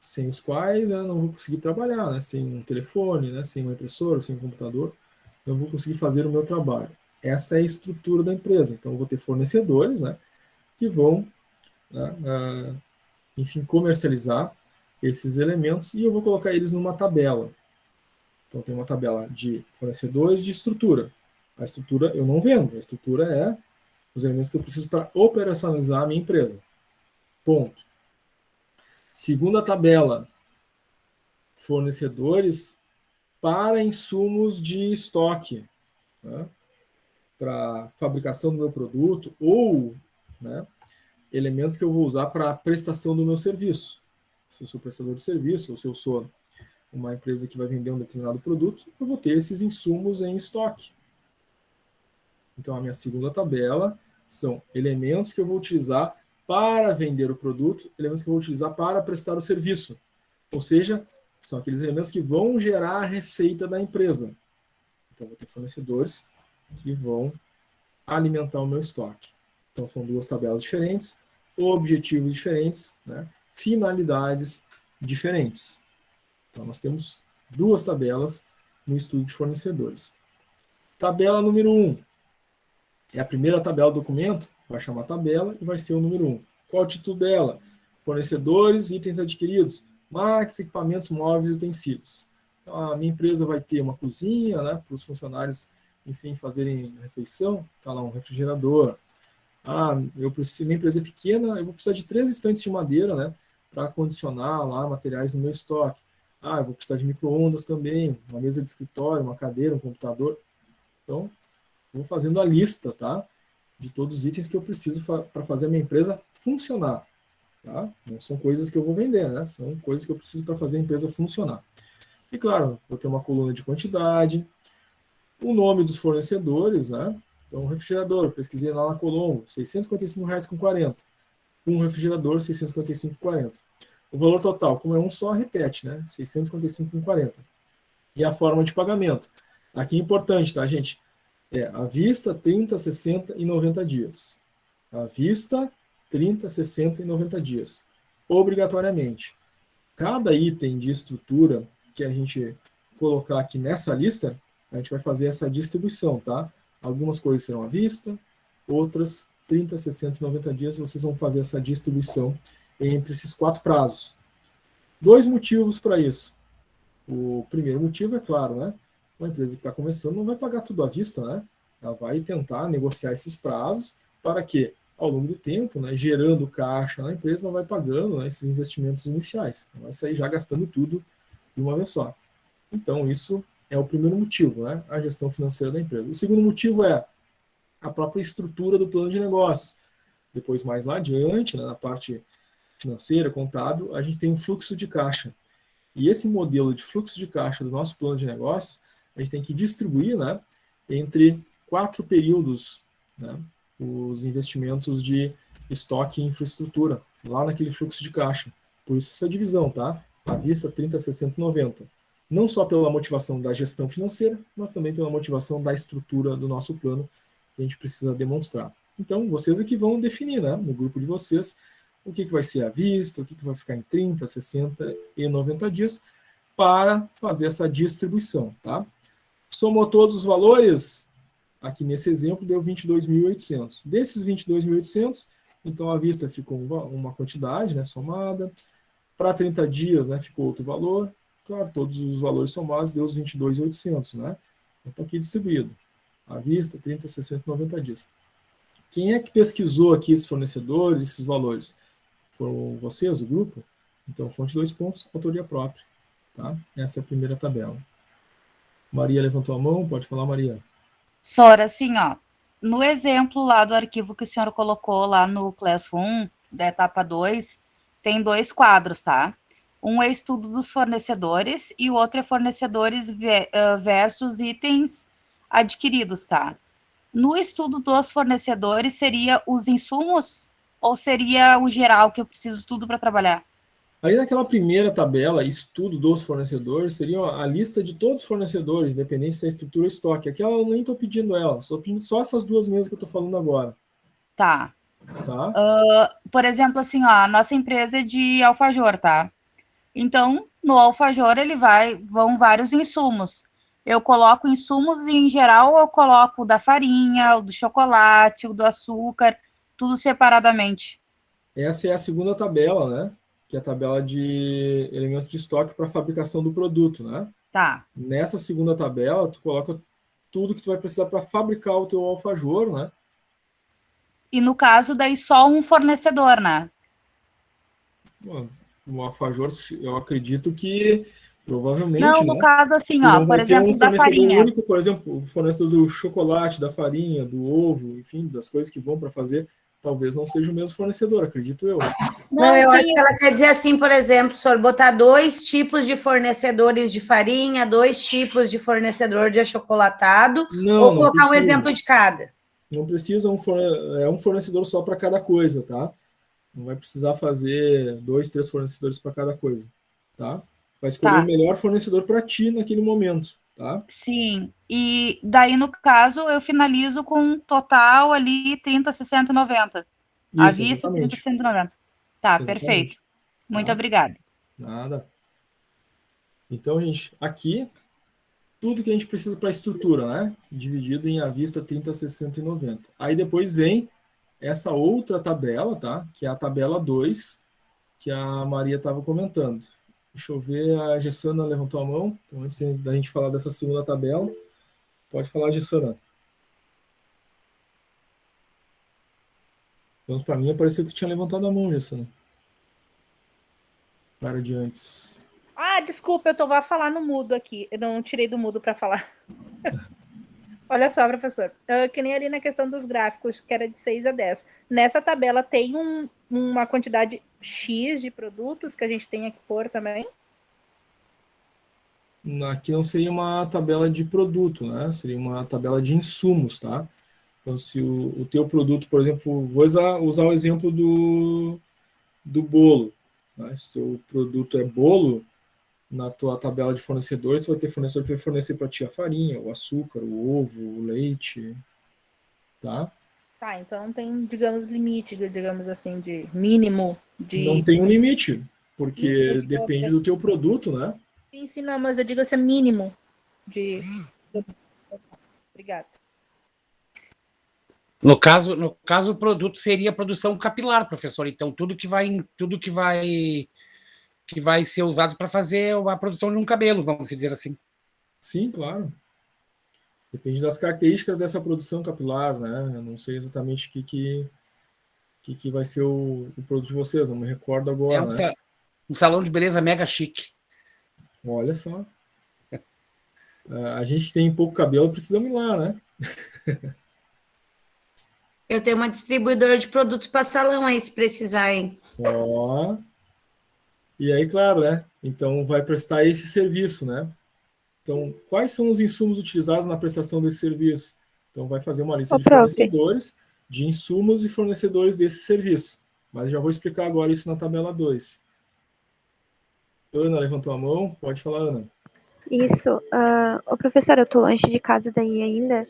sem os quais eu não vou conseguir trabalhar, né? Sem um telefone, né? Sem uma impressora, sem um computador, não vou conseguir fazer o meu trabalho. Essa é a estrutura da empresa. Então, eu vou ter fornecedores, né? Que vão, né, enfim, comercializar esses elementos e eu vou colocar eles numa tabela. Então, tem uma tabela de fornecedores de estrutura. A estrutura eu não vendo, a estrutura é os elementos que eu preciso para operacionalizar a minha empresa. Ponto. Segunda tabela, fornecedores para insumos de estoque, né, para fabricação do meu produto ou, né, elementos que eu vou usar para a prestação do meu serviço. Se eu sou prestador de serviço ou se eu sou uma empresa que vai vender um determinado produto, eu vou ter esses insumos em estoque. Então, a minha segunda tabela são elementos que eu vou utilizar para vender o produto, elementos que eu vou utilizar para prestar o serviço. Ou seja, são aqueles elementos que vão gerar a receita da empresa. Então, eu vou ter fornecedores que vão alimentar o meu estoque. Então, são duas tabelas diferentes, objetivos diferentes, né? Finalidades diferentes. Então, nós temos duas tabelas no estudo de fornecedores. Tabela número 1. É a primeira tabela do documento, vai chamar tabela e vai ser o número 1. Qual o título dela? Fornecedores, itens adquiridos, máquinas, equipamentos móveis e utensílios. Então, a minha empresa vai ter uma cozinha, né, para os funcionários, enfim, fazerem refeição. Está lá um refrigerador. Minha empresa é pequena, eu vou precisar de 3 estantes de madeira, né, para condicionar lá materiais no meu estoque. Eu vou precisar de micro-ondas também, uma mesa de escritório, uma cadeira, um computador. Então, vou fazendo a lista, tá, de todos os itens que eu preciso para fazer a minha empresa funcionar. Tá? Não são coisas que eu vou vender, né? São coisas que eu preciso para fazer a empresa funcionar. E, claro, vou ter uma coluna de quantidade, o nome dos fornecedores, né? Então, refrigerador, pesquisei lá na Colombo, R$ 655,40. Um refrigerador, R$ 655,40. O valor total, como é um só, repete, né? R$ 655,40. E a forma de pagamento. Aqui é importante, tá, gente? À vista, 30, 60 e 90 dias. À vista, 30, 60 e 90 dias. Obrigatoriamente. Cada item de estrutura que a gente colocar aqui nessa lista, a gente vai fazer essa distribuição, tá? Algumas coisas serão à vista, outras 30, 60 e 90 dias, vocês vão fazer essa distribuição entre esses 4 prazos. 2 motivos para isso. O primeiro motivo é claro, né? Uma empresa que está começando não vai pagar tudo à vista, né? Ela vai tentar negociar esses prazos para que, ao longo do tempo, né, gerando caixa na empresa, ela vai pagando, né, esses investimentos iniciais. Não vai sair já gastando tudo de uma vez só. Então, isso é o primeiro motivo, né? A gestão financeira da empresa. O segundo motivo é a própria estrutura do plano de negócio. Depois, mais lá adiante, né, na parte financeira, contábil, a gente tem um fluxo de caixa. E esse modelo de fluxo de caixa do nosso plano de negócios, a gente tem que distribuir, né, entre 4 períodos, né, os investimentos de estoque e infraestrutura, lá naquele fluxo de caixa. Por isso essa divisão, tá? À vista, 30, 60 e 90. Não só pela motivação da gestão financeira, mas também pela motivação da estrutura do nosso plano que a gente precisa demonstrar. Então, vocês aqui vão definir, né, no grupo de vocês, o que vai ser à vista, o que vai ficar em 30, 60 e 90 dias, para fazer essa distribuição, tá? Somou todos os valores, aqui nesse exemplo deu 22.800. Desses 22.800, então à vista ficou uma quantidade, né, somada. Para 30 dias, né, ficou outro valor. Claro, todos os valores somados deu os 22.800, né? Então está aqui distribuído. À vista, 30, 60, 90 dias. Quem é que pesquisou aqui esses fornecedores, esses valores? Foram vocês, o grupo? Então, fonte 2 pontos, autoria própria. Tá? Essa é a primeira tabela. Maria levantou a mão, pode falar, Maria. Sora, assim, ó, no exemplo lá do arquivo que o senhor colocou lá no Classroom, da etapa 2, tem 2 quadros, tá? Um é estudo dos fornecedores e o outro é fornecedores versus itens adquiridos, tá? No estudo dos fornecedores, seria os insumos ou seria o geral, que eu preciso tudo para trabalhar? Aí naquela primeira tabela, estudo dos fornecedores, seria a lista de todos os fornecedores, independente se é estrutura ou estoque. Aqui eu nem estou pedindo ela, estou pedindo só essas 2 mesmas que eu estou falando agora. Tá. Tá? Por exemplo, assim, ó, a nossa empresa é de alfajor, tá? Então, no alfajor vão vários insumos. Eu coloco insumos e, em geral, eu coloco o da farinha, o do chocolate, o do açúcar, tudo separadamente. Essa é a segunda tabela, né? Que é a tabela de elementos de estoque para fabricação do produto, né? Tá. Nessa segunda tabela, tu coloca tudo que tu vai precisar para fabricar o teu alfajor, né? E no caso, daí só um fornecedor, né? Bom, o alfajor, eu acredito que provavelmente, Não, no né? caso, assim, Tu ó, não por vai ter um exemplo, da fornecedor farinha. único, por exemplo, o fornecedor do chocolate, da farinha, do ovo, enfim, das coisas que vão para fazer, talvez não seja o mesmo fornecedor, acredito eu. Não, eu acho sim, que ela quer dizer assim, por exemplo, senhor, botar 2 tipos de fornecedores de farinha, 2 tipos de fornecedor de achocolatado, ou Não colocar um precisa. exemplo de cada. Não precisa é um fornecedor só para cada coisa, tá? Não vai precisar fazer 2, 3 fornecedores para cada coisa, tá? Vai escolher o Tá. melhor fornecedor para ti naquele momento, tá? Sim, e daí, no caso, eu finalizo com um total ali 30, 60 e 90. À Isso, vista, 30, exatamente. 60 e 90. Tá, perfeito. Exatamente. Muito Tá? obrigada. Nada. Então, gente, aqui tudo que a gente precisa para a estrutura, né? Dividido em à vista 30, 60 e 90. Aí depois vem essa outra tabela, tá? Que é a tabela 2, que a Maria estava comentando. Deixa eu ver, a Gessana levantou a mão. Então, antes da gente falar dessa segunda tabela, pode falar, Gessana. Então, para mim, pareceu que tinha levantado a mão, Gessana. Para de antes. Ah, desculpa, eu vou falar no mudo aqui. Eu não tirei do mudo para falar. Olha só, professor. Que nem ali na questão dos gráficos, que era de 6 a 10. Nessa tabela tem uma quantidade X de produtos que a gente tem que pôr também? Aqui não seria uma tabela de produto, né? Seria uma tabela de insumos, tá? Então, se o teu produto, por exemplo, vou usar o exemplo do bolo. Tá? Se o teu produto é bolo, na tua tabela de fornecedores, você vai ter fornecedor que vai fornecer para ti a farinha, o açúcar, o ovo, o leite, tá? Tá, então não tem, digamos, limite, digamos assim, de mínimo de... Não tem um limite, porque depende do teu produto, né? Sim, não, mas eu digo assim, mínimo de... Obrigada. No caso, o produto seria produção capilar, professor. Então, tudo que vai ser usado para fazer a produção de um cabelo, vamos dizer assim. Sim, claro. Depende das características dessa produção capilar, né? Eu não sei exatamente o que vai ser o produto de vocês, não me recordo agora, né? Um salão de beleza mega chique. Olha só. A gente tem pouco cabelo, precisamos ir lá, né? Eu tenho uma distribuidora de produtos para salão aí, se precisar, hein? Ó. E aí, claro, né? Então vai prestar esse serviço, né? Então, quais são os insumos utilizados na prestação desse serviço? Então, vai fazer uma lista de fornecedores, de insumos e fornecedores desse serviço. Mas já vou explicar agora isso na tabela 2. Ana levantou a mão. Pode falar, Ana. Isso. Ô, professor, eu tô longe de casa daí ainda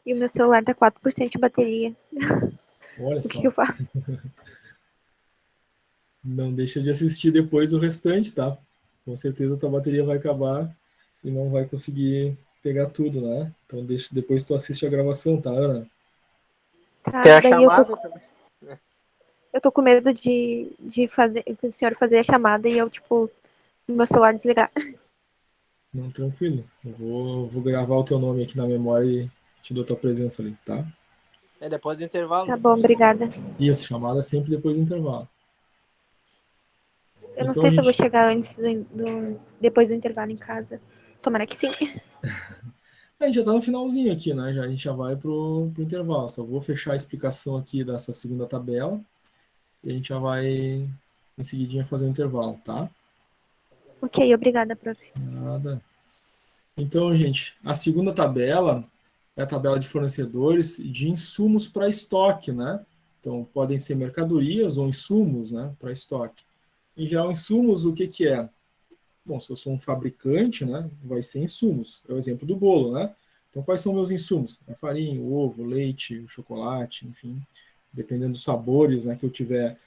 e o meu celular tá 4% de bateria. Olha o só. que eu faço? Não deixa de assistir depois o restante, tá? Com certeza a tua bateria vai acabar e não vai conseguir pegar tudo, né? Então depois tu assiste a gravação, tá, Ana? Tá, Tem a daí chamada também. eu tô com medo de fazer, o senhor fazer a chamada e eu, tipo, meu celular desligar. Não, tranquilo. Eu vou gravar o teu nome aqui na memória e te dou tua presença ali, tá? É depois do intervalo. Tá bom, obrigada. Isso, chamada sempre depois do intervalo. Eu não Então, sei se eu vou chegar antes depois do intervalo em casa. Tomara que sim. A gente já tá no finalzinho aqui, né? A gente já vai pro intervalo. Só vou fechar a explicação aqui dessa segunda tabela e a gente já vai em seguidinha fazer o intervalo, tá? Ok, obrigada, prof. Nada. Então, gente, a segunda tabela é a tabela de fornecedores de insumos para estoque, né? Então, podem ser mercadorias ou insumos, né, para estoque. Em geral, insumos, o que é? Bom, se eu sou um fabricante, né, vai ser insumos. É o exemplo do bolo, né? Então, quais são meus insumos? A farinha, o ovo, o leite, o chocolate, enfim. Dependendo dos sabores, né, que eu tiver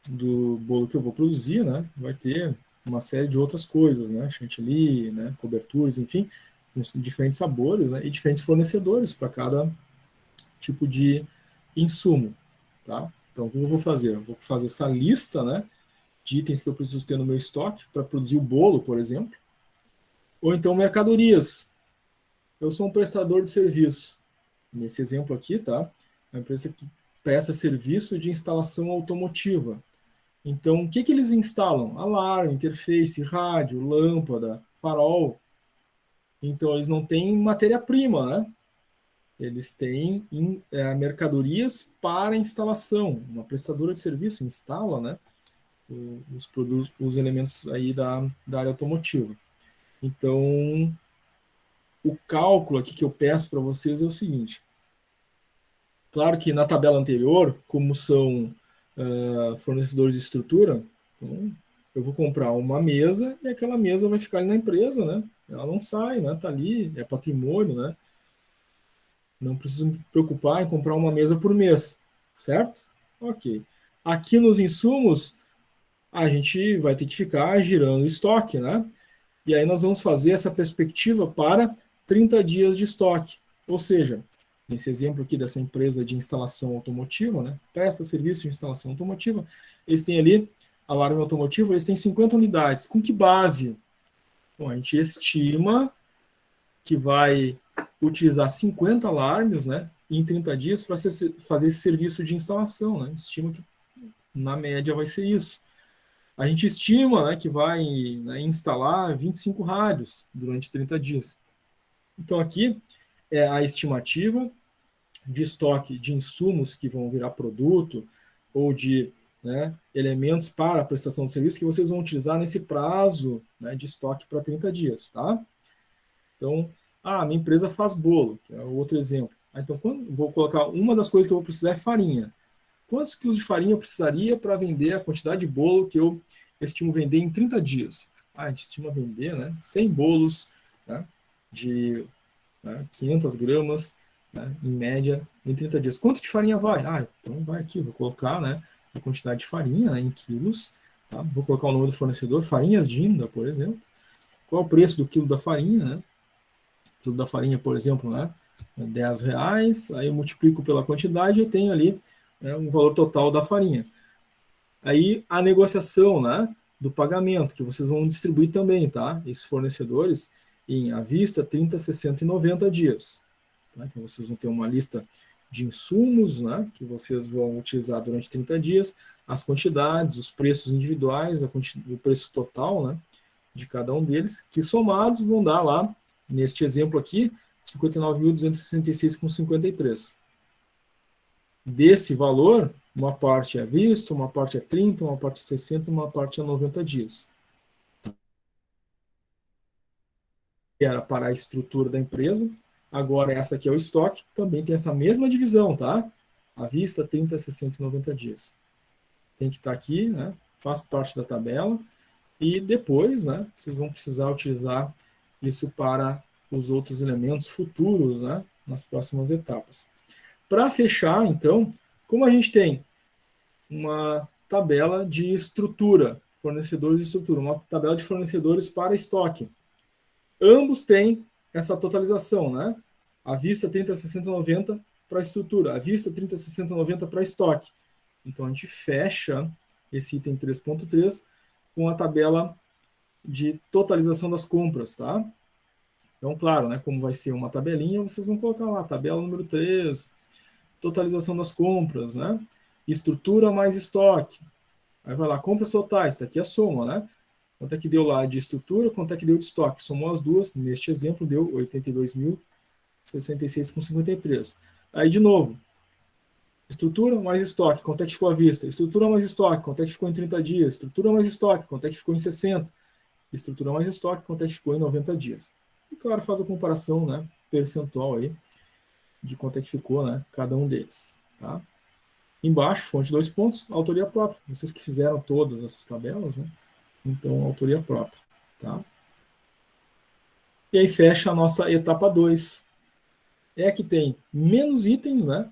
do bolo que eu vou produzir, né, vai ter uma série de outras coisas, né, chantilly, né, coberturas, enfim, com diferentes sabores, né, e diferentes fornecedores para cada tipo de insumo, tá? Então, o que eu vou fazer? Eu vou fazer essa lista, né, de itens que eu preciso ter no meu estoque para produzir o bolo, por exemplo, ou então mercadorias. Eu sou um prestador de serviço. Nesse exemplo aqui, tá? É uma empresa que presta serviço de instalação automotiva. Então, o que eles instalam? Alarme, interface, rádio, lâmpada, farol. Então, eles não têm matéria-prima, né? Eles têm mercadorias para instalação. Uma prestadora de serviço instala, né, os produtos, os elementos aí da área automotiva. Então, o cálculo aqui que eu peço para vocês é o seguinte. Claro que na tabela anterior, como são fornecedores de estrutura, então, eu vou comprar uma mesa e aquela mesa vai ficar ali na empresa, né? Ela não sai, né? Tá ali, é patrimônio, né? Não preciso me preocupar em comprar uma mesa por mês, certo? Ok. Aqui nos insumos, a gente vai ter que ficar girando estoque, né? E aí nós vamos fazer essa perspectiva para 30 dias de estoque. Ou seja, nesse exemplo aqui dessa empresa de instalação automotiva, né? Presta serviço de instalação automotiva, eles têm ali alarme automotivo, eles têm 50 unidades. Com que base? Bom, a gente estima que vai utilizar 50 alarmes, né, em 30 dias para fazer esse serviço de instalação, né? Estima que na média vai ser isso. A gente estima, né, que vai, né, instalar 25 rádios durante 30 dias. Então aqui é a estimativa de estoque de insumos que vão virar produto ou de, né, elementos para a prestação de serviço que vocês vão utilizar nesse prazo, né, de estoque para 30 dias, tá? Então, minha empresa faz bolo, que é outro exemplo. Então, vou colocar uma das coisas que eu vou precisar é farinha. Quantos quilos de farinha eu precisaria para vender a quantidade de bolo que eu estimo vender em 30 dias? A gente estima vender, né, 100 bolos, né, de 500 gramas, né, em média, em 30 dias. Quanto de farinha vai? Então vai aqui, vou colocar, né, a quantidade de farinha, né, em quilos. Tá? Vou colocar o nome do fornecedor, Farinhas Dinda, por exemplo. Qual é o preço do quilo da farinha, né? O quilo da farinha, por exemplo, né, R$10, aí eu multiplico pela quantidade e eu tenho ali, né, um valor total da farinha. Aí a negociação, né, do pagamento, que vocês vão distribuir também, tá? Esses fornecedores em à vista, 30, 60 e 90 dias. Tá? Então vocês vão ter uma lista de insumos, né, que vocês vão utilizar durante 30 dias, as quantidades, os preços individuais, o preço total, né, de cada um deles, que somados vão dar lá, neste exemplo aqui, 59.266,53. Desse valor, uma parte é visto, uma parte é 30, uma parte é 60, uma parte é 90 dias. Era para a estrutura da empresa, agora essa aqui é o estoque, também tem essa mesma divisão, tá? À vista, 30, 60 e 90 dias. Tem que estar aqui, né? Faz parte da tabela, e depois, né, vocês vão precisar utilizar isso para os outros elementos futuros, né, nas próximas etapas. Para fechar, então, como a gente tem uma tabela de estrutura, fornecedores de estrutura, uma tabela de fornecedores para estoque, ambos têm essa totalização, né? À vista 30, 60, 90 para estrutura, à vista 30, 60, 90 para estoque. Então a gente fecha esse item 3.3 com a tabela de totalização das compras, tá? Então, claro, né, como vai ser uma tabelinha, vocês vão colocar lá, tabela número 3, totalização das compras, né? Estrutura mais estoque. Aí vai lá, compras totais, está aqui a soma, né? Quanto é que deu lá de estrutura, quanto é que deu de estoque? Somou as duas, neste exemplo deu 82.066,53. Aí, de novo, estrutura mais estoque, quanto é que ficou à vista? Estrutura mais estoque, quanto é que ficou em 30 dias? Estrutura mais estoque, quanto é que ficou em 60? Estrutura mais estoque, quanto é que ficou em 90 dias? E, claro, faz a comparação, né, percentual aí, de quanto é que ficou, né, cada um deles. Tá? Embaixo, fonte 2 pontos, autoria própria. Vocês que fizeram todas essas tabelas, né? Então, autoria própria. Tá? E aí fecha a nossa etapa 2. É que tem menos itens, né?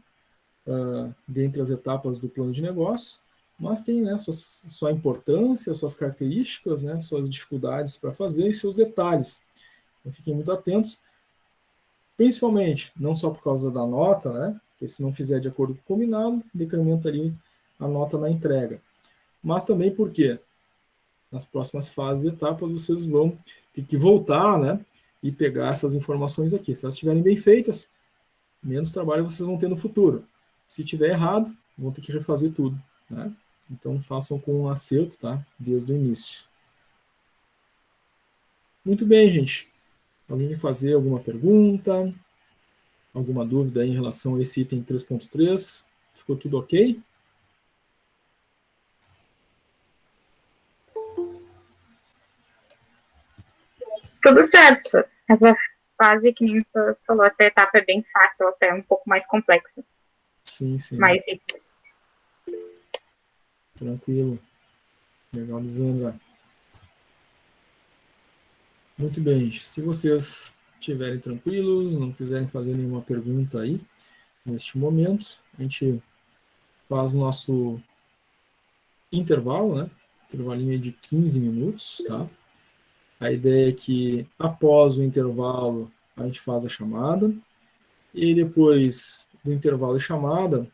Dentre as etapas do plano de negócio, mas tem, né, sua importância, suas características, né, suas dificuldades para fazer e seus detalhes. Então, fiquem muito atentos, principalmente, não só por causa da nota, né, porque se não fizer de acordo com o combinado, decrementa ali a nota na entrega. Mas também porque nas próximas fases e etapas vocês vão ter que voltar, né, e pegar essas informações aqui. Se elas estiverem bem feitas, menos trabalho vocês vão ter no futuro. Se tiver errado, vão ter que refazer tudo, né? Então façam com um acerto, tá? Desde o início. Muito bem, gente. Alguém quer fazer alguma pergunta? Alguma dúvida aí em relação a esse item 3.3? Ficou tudo ok? Tudo certo. Essa fase que nem você falou, essa etapa é bem fácil, essa é um pouco mais complexa. Sim, sim. Mas tranquilo. Legal, Lisandra. Muito bem, gente. Se vocês estiverem tranquilos, não quiserem fazer nenhuma pergunta aí, neste momento, a gente faz o nosso intervalo, né? Intervalinho de 15 minutos, tá? A ideia é que, após o intervalo, a gente faz a chamada, e depois do intervalo e chamada,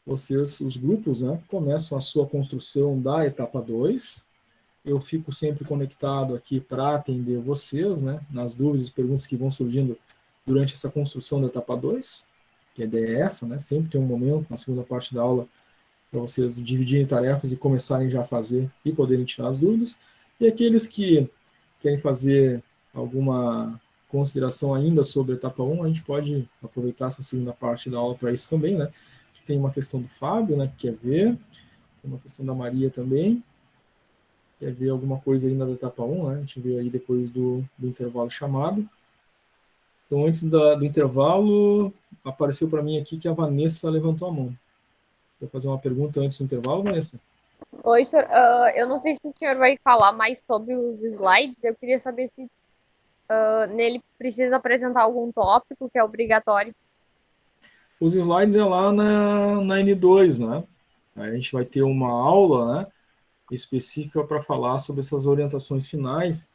vocês, os grupos, né, começam a sua construção da etapa 2. Eu fico sempre conectado aqui para atender vocês, né, nas dúvidas e perguntas que vão surgindo durante essa construção da etapa 2, que a ideia é essa, né, sempre tem um momento na segunda parte da aula para vocês dividirem tarefas e começarem já a fazer e poderem tirar as dúvidas. E aqueles que querem fazer alguma consideração ainda sobre a etapa 1, a gente pode aproveitar essa segunda parte da aula para isso também, né? Que tem uma questão do Fábio, né, que quer ver, tem uma questão da Maria também, quer ver alguma coisa ainda da etapa 1, né? A gente vê aí depois do intervalo chamado. Então, antes do intervalo, apareceu para mim aqui que a Vanessa levantou a mão. Vou fazer uma pergunta antes do intervalo, Vanessa? Oi, senhor. Eu não sei se o senhor vai falar mais sobre os slides. Eu queria saber se nele precisa apresentar algum tópico que é obrigatório. Os slides é lá na N2, né? A gente vai ter uma aula, né, específica para falar sobre essas orientações finais,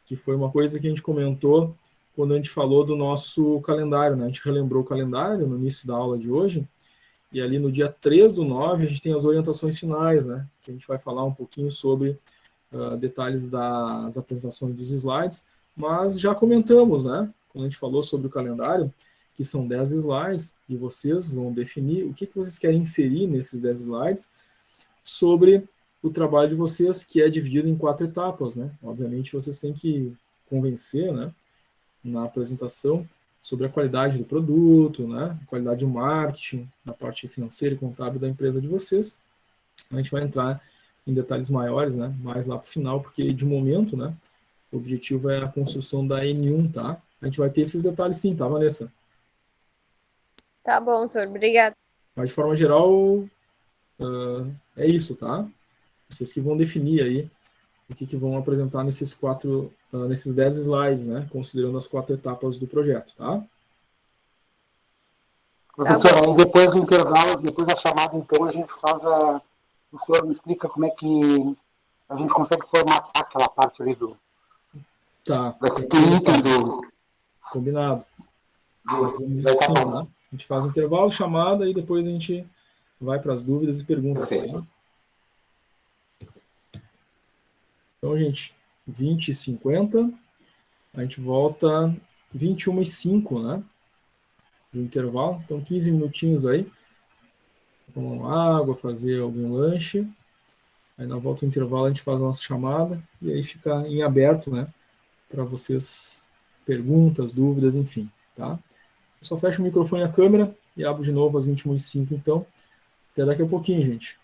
que foi uma coisa que a gente comentou quando a gente falou do nosso calendário, né? A gente relembrou o calendário no início da aula de hoje, e ali no dia 3/9 a gente tem as orientações finais, né? Que a gente vai falar um pouquinho sobre detalhes das apresentações dos slides, mas já comentamos, né? Quando a gente falou sobre o calendário, que são 10 slides, e vocês vão definir o que vocês querem inserir nesses 10 slides sobre o trabalho de vocês, que é dividido em 4 etapas, né? Obviamente vocês têm que convencer, né, na apresentação sobre a qualidade do produto, né, a qualidade do marketing, na parte financeira e contábil da empresa de vocês. A gente vai entrar em detalhes maiores, né, mais lá para o final, porque de momento, né, o objetivo é a construção da N1, tá? A gente vai ter esses detalhes sim, tá, Vanessa? Tá bom, senhor. Obrigada. Mas de forma geral, é isso, tá? Vocês que vão definir aí o que vão apresentar nesses 10 slides, né? Considerando as 4 etapas do projeto, tá? Professor, aí depois do intervalo, depois da chamada, então, a gente faz o senhor me explica como é que a gente consegue formatar aquela parte ali do... Tá. Combinado. Fazemos isso sim, tá? A gente faz o intervalo, chamada, e depois a gente vai para as dúvidas e perguntas, tá? Então, gente, 20h50, a gente volta 21h05, né? Do intervalo. Então, 15 minutinhos aí. Tomar água, fazer algum lanche. Aí, na volta do intervalo, a gente faz a nossa chamada. E aí fica em aberto, né? Para vocês, perguntas, dúvidas, enfim, tá? Eu só fecho o microfone e a câmera e abro de novo às 21h05, então. Até daqui a pouquinho, gente.